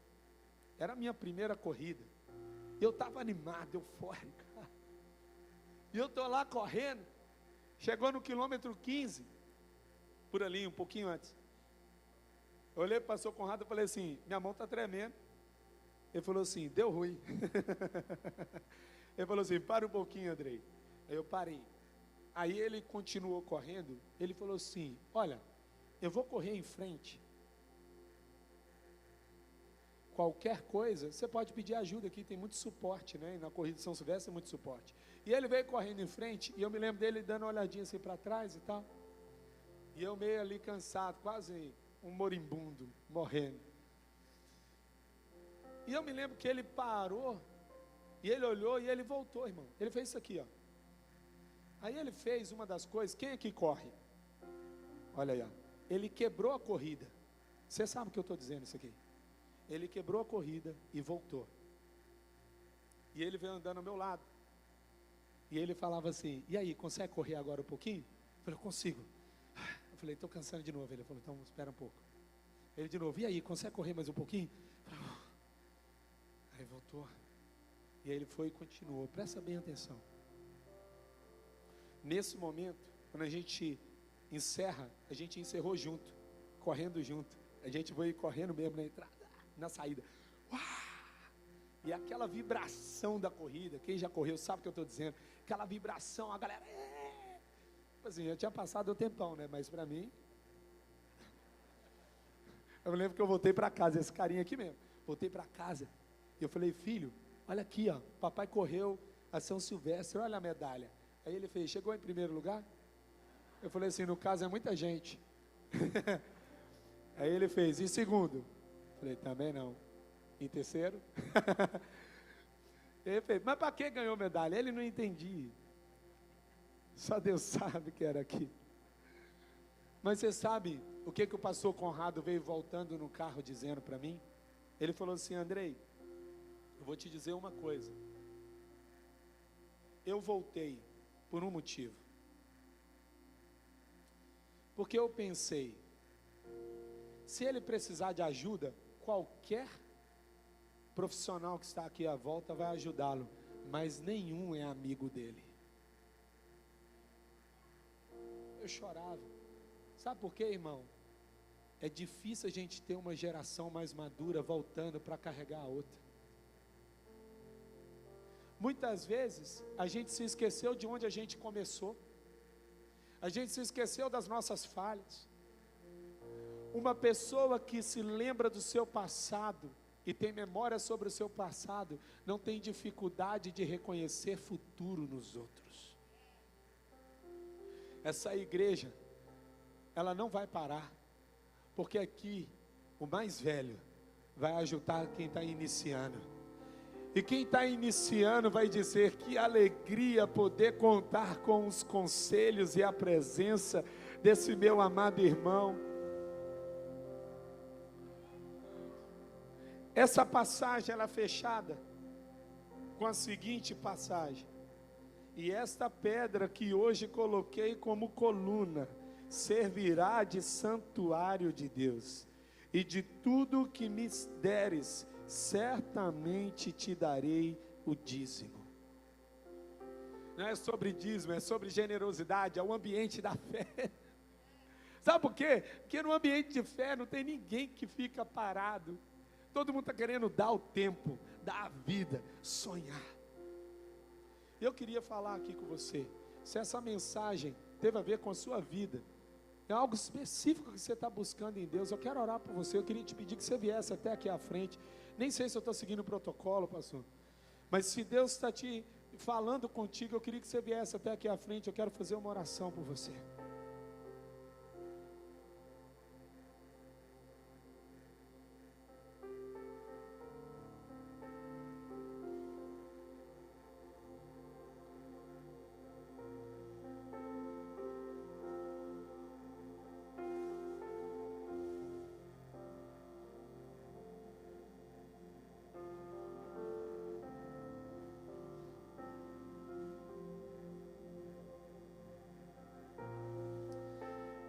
Era a minha primeira corrida. Eu estava animado, eufórico. E eu estou lá correndo. Chegou no quilômetro 15. Por ali, um pouquinho antes. Eu olhei para o pastor Conrado e falei assim, minha mão está tremendo. Ele falou assim, deu ruim. Ele falou assim, para um pouquinho, Andrei. Aí eu parei. Aí ele continuou correndo. Ele falou assim, olha, eu vou correr em frente. Qualquer coisa, você pode pedir ajuda aqui, tem muito suporte, né? E na corrida de São Silvestre tem muito suporte. E ele veio correndo em frente, e eu me lembro dele dando uma olhadinha assim para trás e tal. E eu meio ali cansado, quase um moribundo, morrendo. E eu me lembro que ele parou, e ele olhou e ele voltou, irmão. Ele fez isso aqui, ó. Aí ele fez uma das coisas, quem aqui corre? Olha aí, ó. Ele quebrou a corrida. Você sabe o que eu estou dizendo isso aqui? Ele quebrou a corrida e voltou. E ele veio andando ao meu lado. E ele falava assim, e aí, consegue correr agora um pouquinho? Eu falei, eu consigo. Eu falei, estou cansando de novo. Ele falou, então espera um pouco. Ele de novo, e aí, consegue correr mais um pouquinho? Eu falei, aí voltou. E aí ele foi e continuou. Presta bem atenção. Nesse momento, quando a gente encerra, a gente encerrou junto, correndo junto. A gente foi correndo mesmo na entrada, na saída. Uau! E aquela vibração da corrida, quem já correu sabe o que eu estou dizendo. Aquela vibração, a galera... Assim, já tinha passado o tempão, né? Mas para mim... Eu me lembro que eu voltei para casa, esse carinha aqui mesmo. Voltei para casa. E eu falei, filho, olha aqui, ó. Papai correu a São Silvestre, olha a medalha. Aí ele fez, chegou em primeiro lugar? Eu falei assim, no caso é muita gente. Aí ele fez, em segundo? Eu falei, também não. Em terceiro? Ele fez, mas para que ganhou medalha? Ele não entendia. Só Deus sabe que era aqui. Mas você sabe o que o pastor Conrado veio voltando no carro dizendo para mim? Ele falou assim, Andrei, eu vou te dizer uma coisa. Eu voltei por um motivo. Porque eu pensei, se ele precisar de ajuda, qualquer profissional que está aqui à volta vai ajudá-lo, mas nenhum é amigo dele. Eu chorava. Sabe por quê, irmão? É difícil a gente ter uma geração mais madura voltando para carregar a outra. Muitas vezes a gente se esqueceu de onde a gente começou. A gente se esqueceu das nossas falhas. Uma pessoa que se lembra do seu passado e tem memória sobre o seu passado, não tem dificuldade de reconhecer futuro nos outros. Essa igreja, ela não vai parar, porque aqui, o mais velho vai ajudar quem está iniciando. E quem está iniciando vai dizer: que alegria poder contar com os conselhos e a presença desse meu amado irmão. Essa passagem ela é fechada com a seguinte passagem: e esta pedra que hoje coloquei como coluna servirá de santuário de Deus, e de tudo que me deres, certamente te darei o dízimo. Não é sobre dízimo, é sobre generosidade, é o ambiente da fé. Sabe por quê? Porque no ambiente de fé não tem ninguém que fica parado. Todo mundo está querendo dar o tempo, dar a vida, sonhar. Eu queria falar aqui com você, se essa mensagem teve a ver com a sua vida, é algo específico que você está buscando em Deus, eu quero orar por você. Eu queria te pedir que você viesse até aqui à frente. Nem sei se eu estou seguindo o protocolo, pastor, mas se Deus está te falando contigo, eu queria que você viesse até aqui à frente. Eu quero fazer uma oração por você.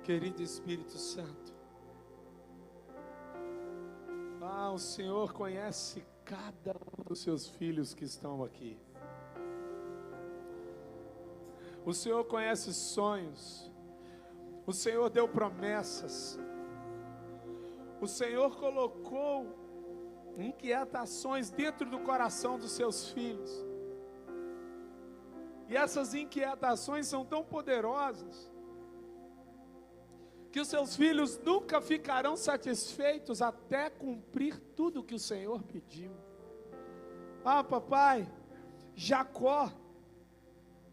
Querido Espírito Santo, o Senhor conhece cada um dos seus filhos que estão aqui. O Senhor conhece sonhos, o Senhor deu promessas, o Senhor colocou inquietações dentro do coração dos seus filhos, e essas inquietações são tão poderosas, que os seus filhos nunca ficarão satisfeitos até cumprir tudo que o Senhor pediu. Papai, Jacó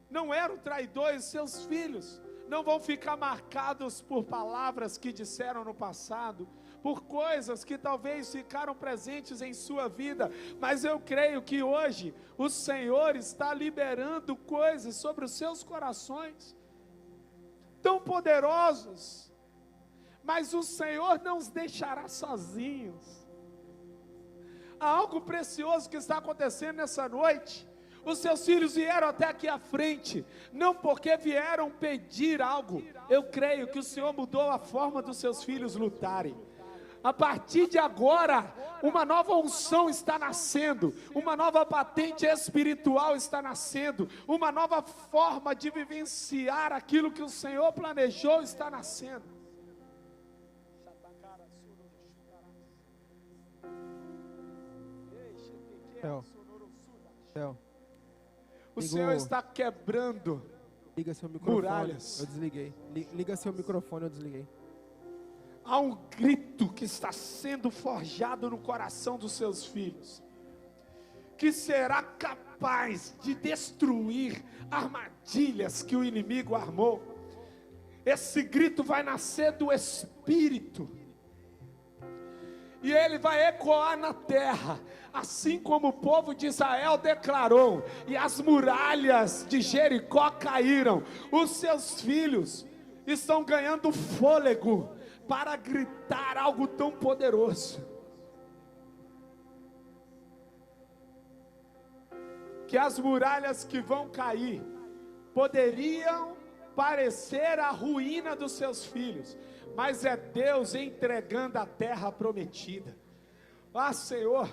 não era o traidor, e seus filhos não vão ficar marcados por palavras que disseram no passado, por coisas que talvez ficaram presentes em sua vida, mas eu creio que hoje o Senhor está liberando coisas sobre os seus corações, tão poderosos. Mas o Senhor não os deixará sozinhos. Há algo precioso que está acontecendo nessa noite. Os seus filhos vieram até aqui à frente, não porque vieram pedir algo. Eu creio que o Senhor mudou a forma dos seus filhos lutarem. A partir de agora, uma nova unção está nascendo, uma nova patente espiritual está nascendo, uma nova forma de vivenciar aquilo que o Senhor planejou está nascendo. O Senhor está quebrando Liga seu microfone. muralhas. Eu desliguei. Liga seu microfone, eu desliguei. Há um grito que está sendo forjado no coração dos seus filhos, que será capaz de destruir armadilhas que o inimigo armou. Esse grito vai nascer do Espírito, e ele vai ecoar na terra, assim como o povo de Israel declarou, e as muralhas de Jericó caíram. Os seus filhos estão ganhando fôlego para gritar algo tão poderoso, que as muralhas que vão cair poderiam parecer a ruína dos seus filhos, mas é Deus entregando a terra prometida. Senhor,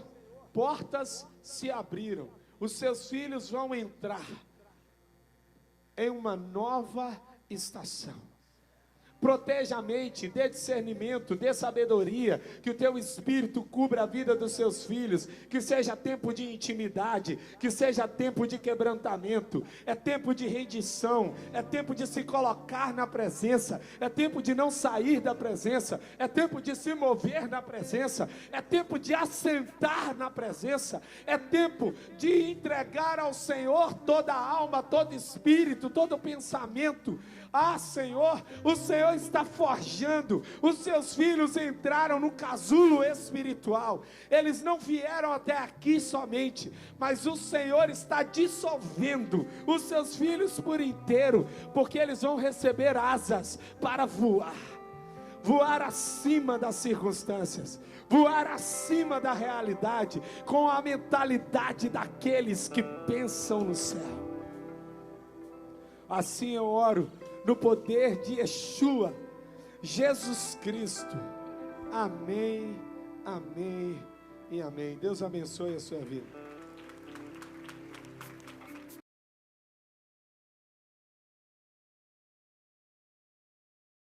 portas se abriram, os seus filhos vão entrar em uma nova estação. Proteja a mente, dê discernimento, dê sabedoria, que o teu espírito cubra a vida dos seus filhos, que seja tempo de intimidade, que seja tempo de quebrantamento, é tempo de rendição, é tempo de se colocar na presença, é tempo de não sair da presença, é tempo de se mover na presença, é tempo de assentar na presença, é tempo de entregar ao Senhor toda a alma, todo espírito, todo pensamento. Ah, Senhor, o Senhor está forjando, os seus filhos entraram no casulo espiritual, eles não vieram até aqui somente, mas o Senhor está dissolvendo os seus filhos por inteiro, porque eles vão receber asas para voar, voar acima das circunstâncias, voar acima da realidade, com a mentalidade daqueles que pensam no céu. Assim eu oro no poder de Yeshua, Jesus Cristo. Amém, amém e amém. Deus abençoe a sua vida.